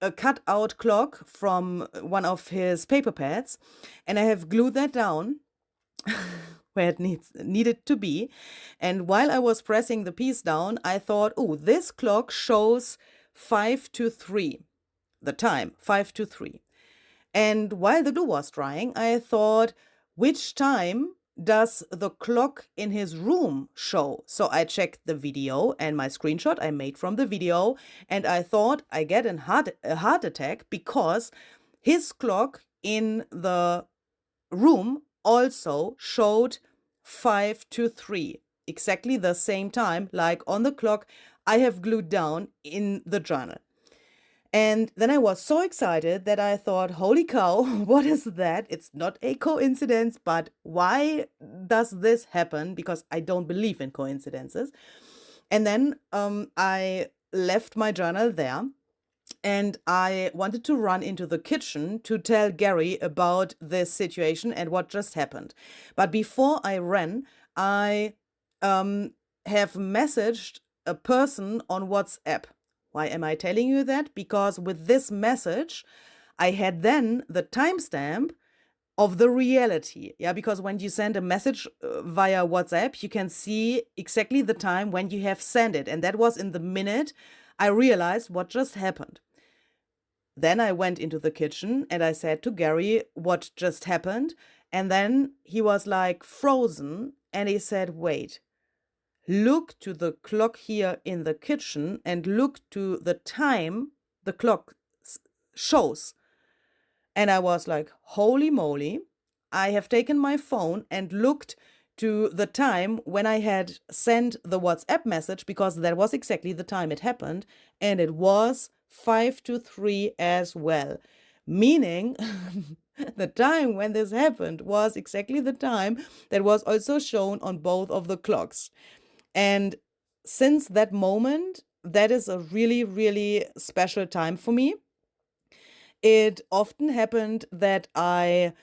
a cut-out clock from one of his paper pads, and I have glued that down where it needed to be. And while I was pressing the piece down, I thought, oh, this clock shows 5 to 3, the time, 5 to 3. And while the glue was drying, I thought, which time does the clock in his room show? So I checked the video and my screenshot I made from the video, and I thought I get a heart attack because his clock in the room also showed 5 to 3, exactly the same time like on the clock I have glued down in the journal. And then I was so excited that I thought, holy cow, what is that? It's not a coincidence, but why does this happen? Because I don't believe in coincidences. And then I left my journal there and I wanted to run into the kitchen to tell Gary about this situation and what just happened. But before I ran, I have messaged a person on WhatsApp. Why am I telling you that? Because with this message, I had then the timestamp of the reality. Yeah, because when you send a message via WhatsApp, you can see exactly the time when you have sent it. And that was in the minute I realized what just happened. Then I went into the kitchen and I said to Gary what just happened. And then he was like frozen and he said, wait, look to the clock here in the kitchen and look to the time the clock shows. And I was like, holy moly, I have taken my phone and looked to the time when I had sent the WhatsApp message, because that was exactly the time it happened. And it was 5 to 3 as well. Meaning the time when this happened was exactly the time that was also shown on both of the clocks. And since that moment, that is a really, really special time for me. It often happened that I,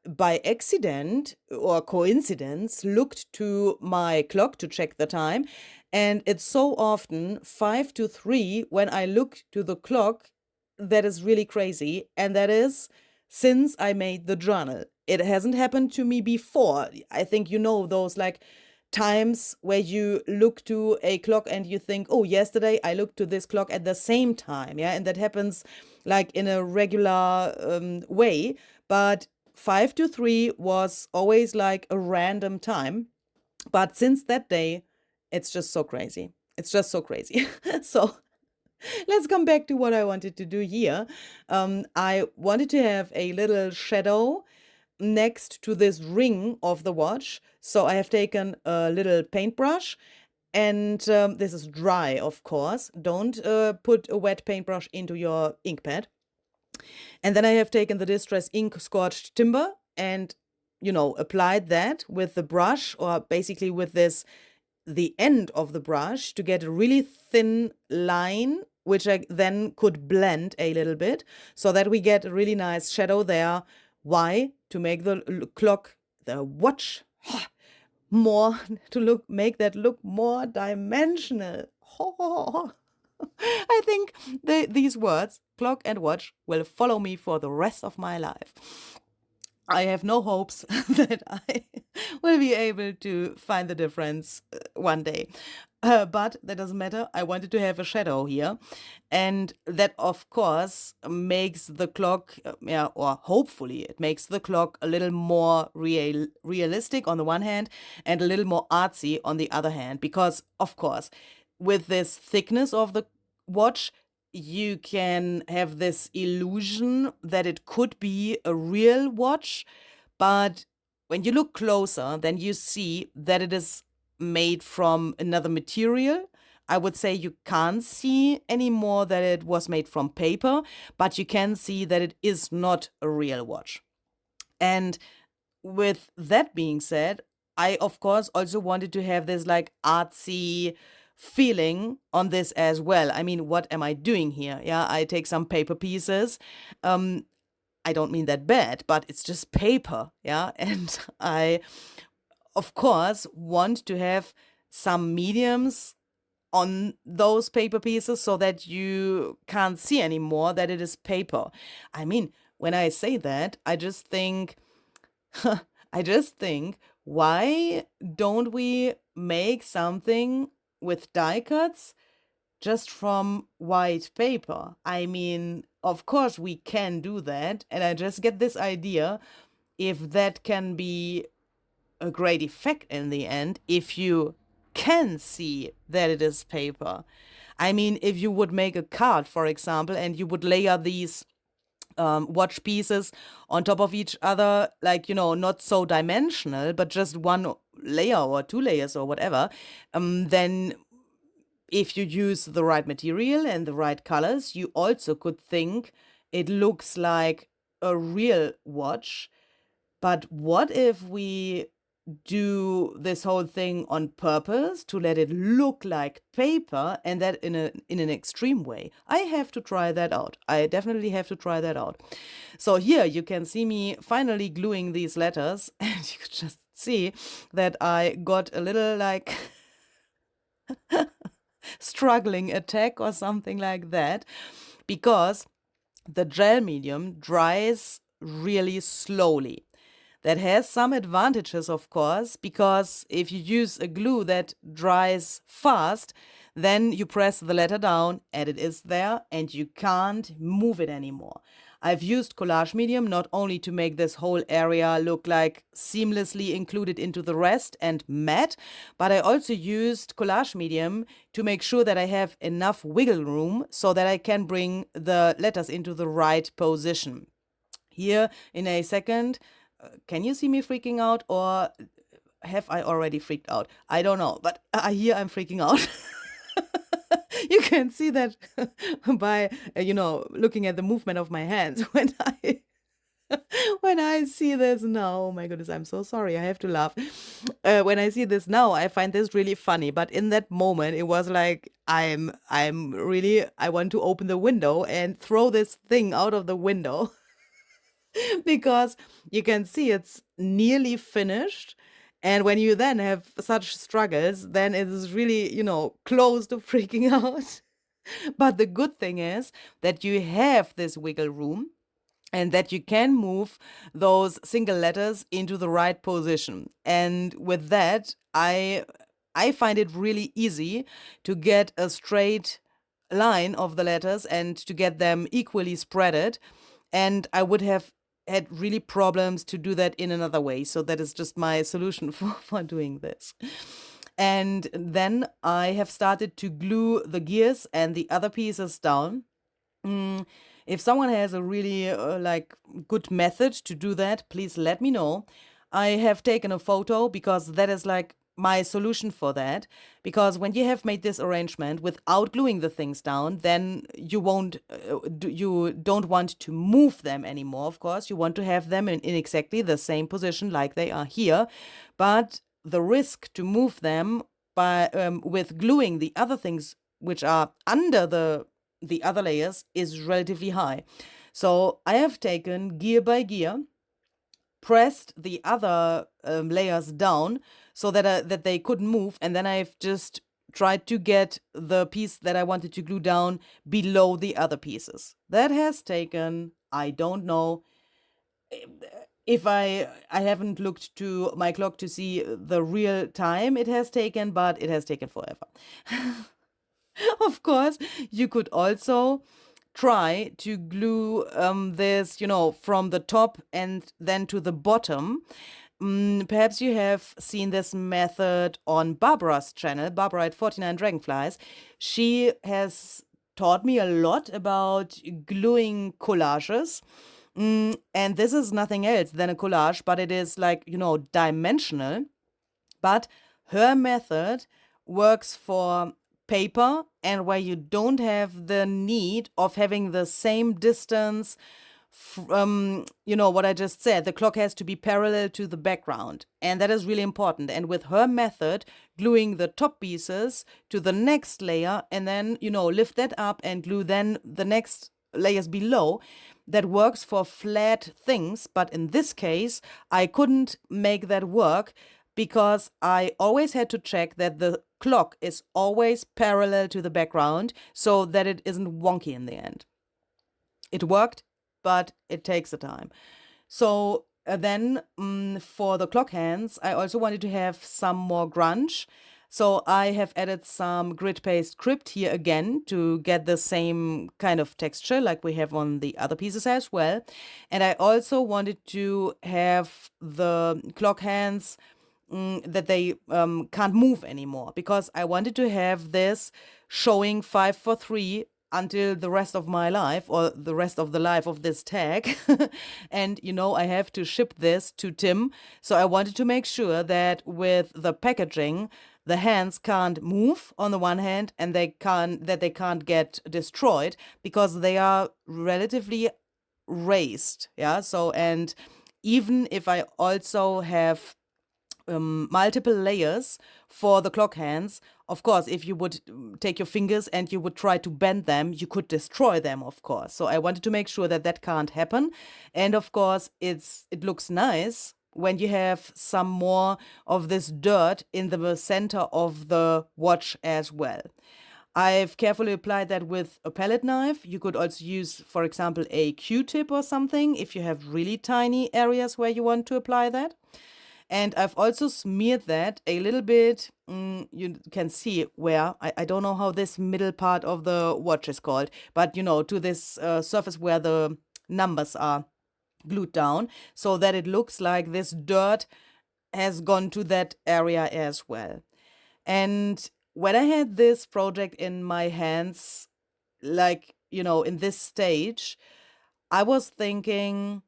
by accident or coincidence, looked to my clock to check the time. And it's so often 5 to 3 when I look to the clock. That is really crazy. And that is since I made the journal. It hasn't happened to me before. I think you know those like times where you look to a clock and you think, oh, yesterday I looked to this clock at the same time. Yeah. And that happens like in a regular way. But 5 to 3 was always like a random time. But since that day, it's just so crazy. It's just so crazy. So let's come back to what I wanted to do here. I wanted to have a little shadow next to this ring of the watch. So I have taken a little paintbrush, and this is dry, of course. Don't put a wet paintbrush into your ink pad. And then I have taken the Distress Ink Scorched Timber and, applied that with the brush, or basically with the end of the brush, to get a really thin line, which I then could blend a little bit so that we get a really nice shadow there. Why? To make the clock, the watch, more, make that look more dimensional. I think these words, clock and watch, will follow me for the rest of my life. I have no hopes that I will be able to find the difference one day. But that doesn't matter. I wanted to have a shadow here. And that, of course, makes the clock, or hopefully it makes the clock a little more realistic on the one hand and a little more artsy on the other hand. Because, of course, with this thickness of the watch, you can have this illusion that it could be a real watch, but when you look closer, then you see that it is made from another material. I would say you can't see anymore that it was made from paper, but you can see that it is not a real watch. And with that being said, I, of course, also wanted to have this like artsy feeling on this as well. I mean, what am I doing here? Yeah, I take some paper pieces. I don't mean that bad, but it's just paper. Yeah. And I, of course, want to have some mediums on those paper pieces so that you can't see anymore that it is paper. I mean, when I say that, I just think, why don't we make something with die cuts just from white paper? I mean, of course we can do that. And I just get this idea, if that can be a great effect in the end, if you can see that it is paper. I mean, if you would make a card, for example, and you would layer these watch pieces on top of each other, like, not so dimensional, but just one layer or two layers or whatever, then if you use the right material and the right colors, you also could think it looks like a real watch. But what if we do this whole thing on purpose to let it look like paper, and that in an extreme way? I have to try that out. I definitely have to try that out. So here you can see me finally gluing these letters, and you could just see that I got a little like struggling attack or something like that, because the gel medium dries really slowly. That has some advantages, of course, because if you use a glue that dries fast, then you press the letter down and it is there and you can't move it anymore. I've used collage medium not only to make this whole area look like seamlessly included into the rest and matte, but I also used collage medium to make sure that I have enough wiggle room so that I can bring the letters into the right position. Here in a second, can you see me freaking out, or have I already freaked out? I don't know, but here I'm freaking out. You can see that by, looking at the movement of my hands when I see this now. Oh my goodness, I'm so sorry. I have to laugh. When I see this now, I find this really funny. But in that moment, it was like I want to open the window and throw this thing out of the window. Because you can see it's nearly finished. And when you then have such struggles, then it is really, close to freaking out. But the good thing is that you have this wiggle room and that you can move those single letters into the right position. And with that, I find it really easy to get a straight line of the letters and to get them equally spreaded. And I would have had really problems to do that in another way. So that is just my solution for doing this. And then I have started to glue the gears and the other pieces down. If someone has a really good method to do that, please let me know. I have taken a photo because that is like my solution for that, because when you have made this arrangement without gluing the things down, then you don't want to move them anymore. Of course, you want to have them in exactly the same position like they are here, but the risk to move them by with gluing the other things which are under the other layers is relatively high. So I have taken gear by gear, pressed the other layers down so that they couldn't move, and then I've just tried to get the piece that I wanted to glue down below the other pieces. That has taken, I don't know, if I haven't looked to my clock to see the real time it has taken, but it has taken forever. Of course, you could also try to glue this, from the top and then to the bottom. Perhaps you have seen this method on Barbara's channel, Barbara at 49 Dragonflies. She has taught me a lot about gluing collages. And this is nothing else than a collage, but it is dimensional. But her method works for paper and where you don't have the need of having the same distance from, what I just said. The clock has to be parallel to the background, and that is really important. And with her method, gluing the top pieces to the next layer and then, lift that up and glue then the next layers below, that works for flat things. But in this case, I couldn't make that work because I always had to check that the clock is always parallel to the background so that it isn't wonky in the end. It worked, but it takes a time. So then for the clock hands, I also wanted to have some more grunge. So I have added some grit paste crypt here again to get the same kind of texture like we have on the other pieces as well. And I also wanted to have the clock hands that they can't move anymore, because I wanted to have this showing 5 for 3 until the rest of my life, or the rest of the life of this tag. And I have to ship this to Tim, so I wanted to make sure that with the packaging the hands can't move on the one hand, and they can't get destroyed because they are relatively raised. So, and even if I also have multiple layers for the clock hands, of course, if you would take your fingers and you would try to bend them, you could destroy them, of course. So I wanted to make sure that that can't happen. And of course, it looks nice when you have some more of this dirt in the center of the watch as well. I've carefully applied that with a palette knife. You could also use, for example, a Q-tip or something if you have really tiny areas where you want to apply that. And I've also smeared that a little bit. You can see where, I don't know how this middle part of the watch is called, but to this surface where the numbers are glued down, so that it looks like this dirt has gone to that area as well. And when I had this project in my hands, like, in this stage, I was thinking,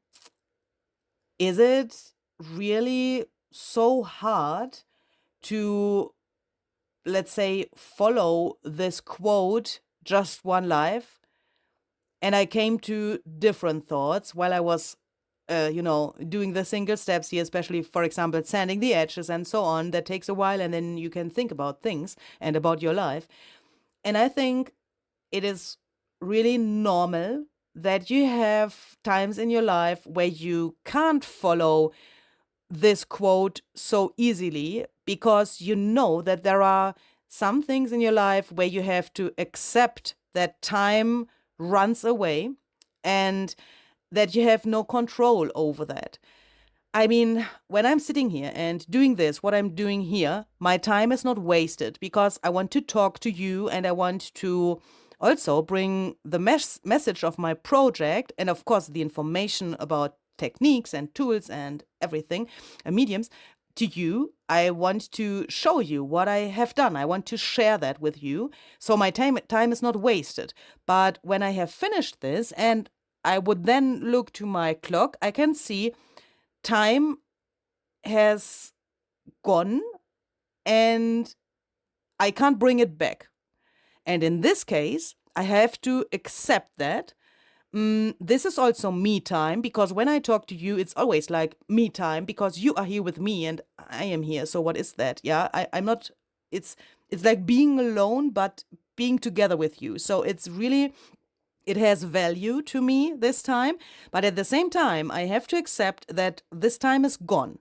is it really so hard to, let's say, follow this quote, just one life? And I came to different thoughts while I was doing the single steps here, especially, for example, sanding the edges and so on. That takes a while, and then you can think about things and about your life. And I think it is really normal that you have times in your life where you can't follow this quote so easily, because you know that there are some things in your life where you have to accept that time runs away and that you have no control over that. I mean, when I'm sitting here and doing this, what I'm doing here, my time is not wasted, because I want to talk to you and I want to also bring the message of my project, and of course the information about techniques and tools and everything and mediums to you. I want to show you what I have done. I want to share that with you. So my time is not wasted. But when I have finished this and I would then look to my clock, I can see time has gone and I can't bring it back. And in this case, I have to accept that. This is also me time, because when I talk to you, it's always like me time, because you are here with me and I am here. So what is that? Yeah, I'm not, it's like being alone, but being together with you. So it's really, it has value to me this time, but at the same time, I have to accept that this time is gone.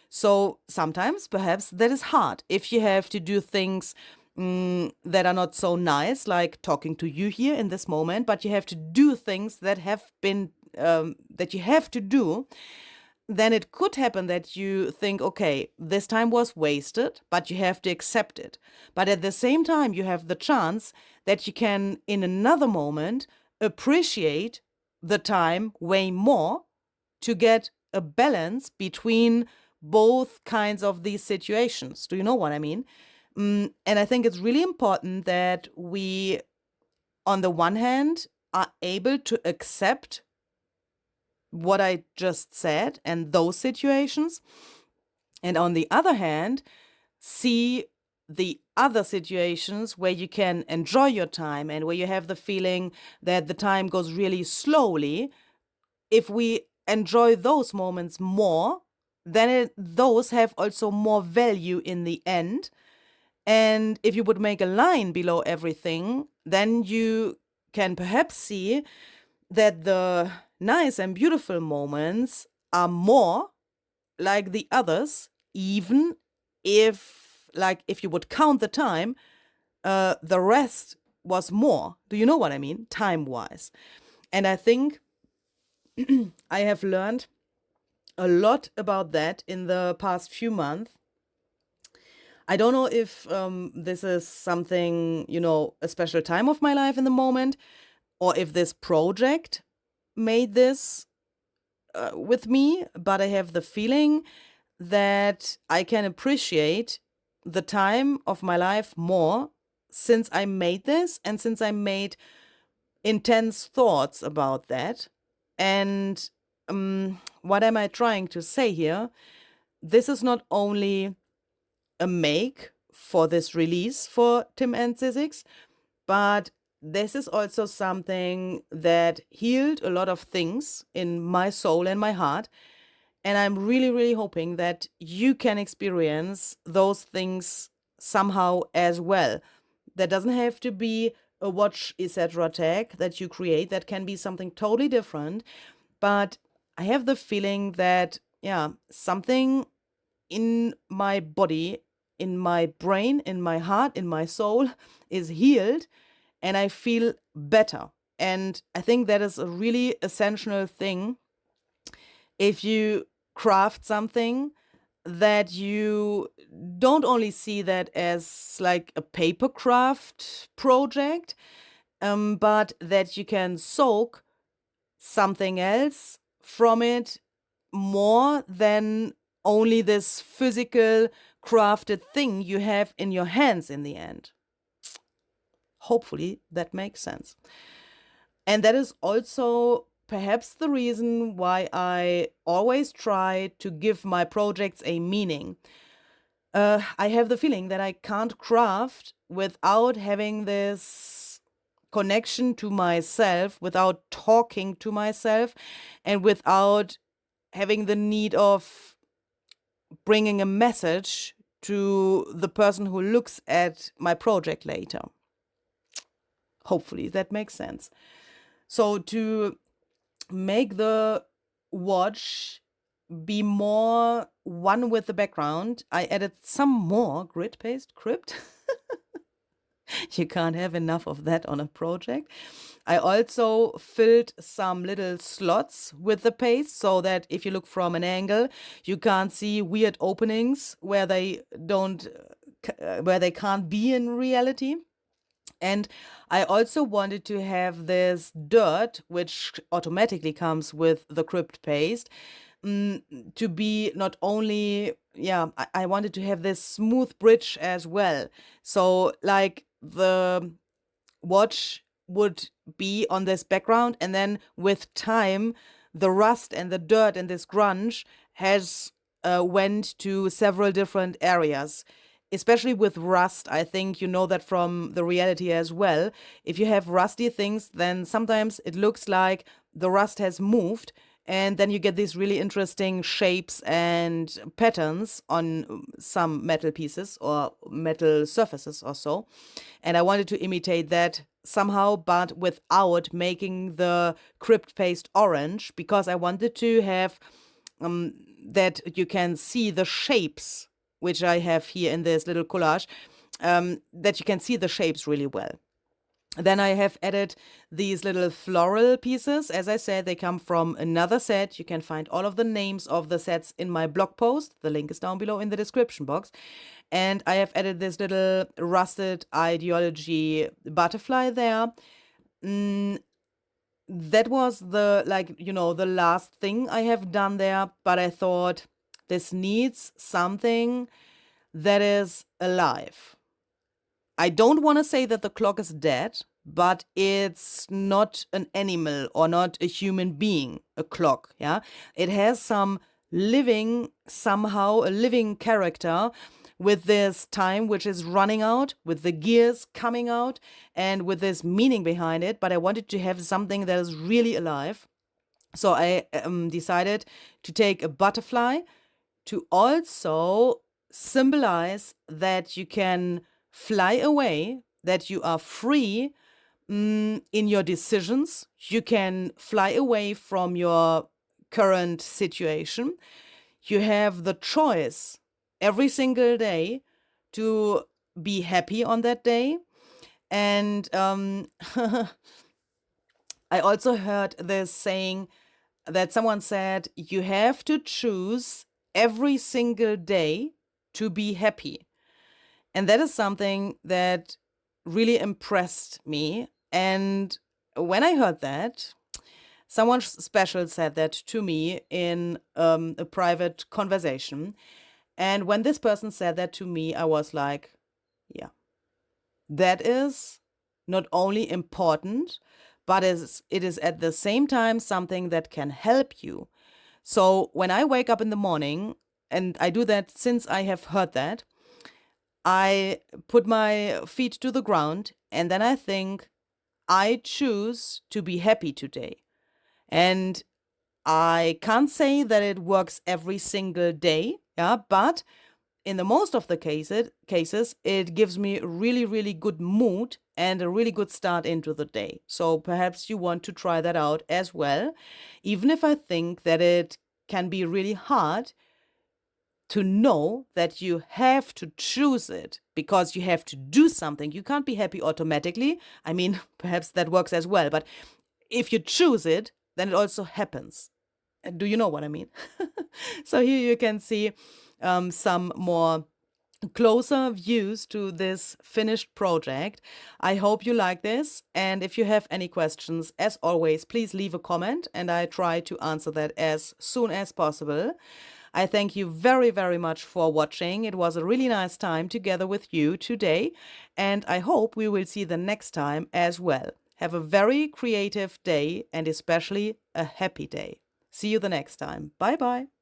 So sometimes perhaps that is hard if you have to do things that are not so nice, like talking to you here in this moment, but you have to do things that have been, that you have to do. Then it could happen that you think, okay, this time was wasted, but you have to accept it. But at the same time, you have the chance that you can, in another moment, appreciate the time way more to get a balance between both kinds of these situations. Do you know what I mean? And I think it's really important that we, on the one hand, are able to accept what I just said and those situations, and on the other hand, see the other situations where you can enjoy your time and where you have the feeling that the time goes really slowly. If we enjoy those moments more, then those have also more value in the end. And if you would make a line below everything, then you can perhaps see that the nice and beautiful moments are more like the others, even if, like, if you would count the time, the rest was more. Do you know what I mean? Time-wise. And I think I have learned a lot about that in the past few months. I don't know if this is something, a special time of my life in the moment, or if this project made this with me, but I have the feeling that I can appreciate the time of my life more since I made this and since I made intense thoughts about that. And what am I trying to say here? This is not only a make for this release for Tim and Sizzix, but this is also something that healed a lot of things in my soul and my heart. And I'm really, really hoping that you can experience those things somehow as well. That doesn't have to be a watch, etc. tag that you create. That can be something totally different. But I have the feeling that, something in my body in my brain, in my heart, in my soul is healed, and I feel better. And I think that is a really essential thing if you craft something, that you don't only see that as like a paper craft project, but that you can soak something else from it more than only this physical crafted thing you have in your hands in the end. Hopefully that makes sense. And that is also perhaps the reason why I always try to give my projects a meaning. I have the feeling that I can't craft without having this connection to myself, without talking to myself, and without having the need of bringing a message to the person who looks at my project later. Hopefully that makes sense. So to make the watch be more one with the background, I added some more grid paste, crypt. You can't have enough of that on a project. I also filled some little slots with the paste so that if you look from an angle, you can't see weird openings where they can't be in reality. And I also wanted to have this dirt, which automatically comes with the crypt paste, to be not only, I wanted to have this smooth bridge as well. So like the watch would be on this background, and then with time, the rust and the dirt and this grunge has went to several different areas. Especially with rust, I think you know that from the reality as well. If you have rusty things, then sometimes it looks like the rust has moved, and then you get these really interesting shapes and patterns on some metal pieces or metal surfaces or so. And I wanted to imitate that somehow, but without making the crypt paste orange, because I wanted to have that you can see the shapes, which I have here in this little collage, that you can see the shapes really well. Then I have added these little floral pieces. As I said, they come from another set. You can find all of the names of the sets in my blog post. The link is down below in the description box. And I have added this little rusted ideology butterfly there. That was the last thing I have done there, but I thought this needs something that is alive. I don't want to say that the clock is dead, but it's not an animal or not a human being, a clock, yeah? It has some somehow a living character with this time which is running out, with the gears coming out, and with this meaning behind it, but I wanted to have something that is really alive. So I decided to take a butterfly to also symbolize that you can fly away, that you are free in your decisions. You can fly away from your current situation. You have the choice every single day to be happy on that day. And I also heard this saying that someone said, you have to choose every single day to be happy. And that is something that really impressed me. And when I heard that, someone special said that to me in a private conversation. And when this person said that to me, I was like, yeah, that is not only important, but it is at the same time something that can help you. So when I wake up in the morning, and I do that since I have heard that, I put my feet to the ground, and then I think, I choose to be happy today. And I can't say that it works every single day, yeah, but in the most of the cases, it gives me a really, really good mood and a really good start into the day. So perhaps you want to try that out as well. Even if I think that it can be really hard, to know that you have to choose it because you have to do something. You can't be happy automatically. I mean, perhaps that works as well, but if you choose it, then it also happens. Do you know what I mean? So here you can see some more closer views to this finished project. I hope you like this, and if you have any questions, as always, please leave a comment and I try to answer that as soon as possible. I thank you very, very much for watching. It was a really nice time together with you today, and I hope we will see the next time as well. Have a very creative day and especially a happy day. See you the next time. Bye bye.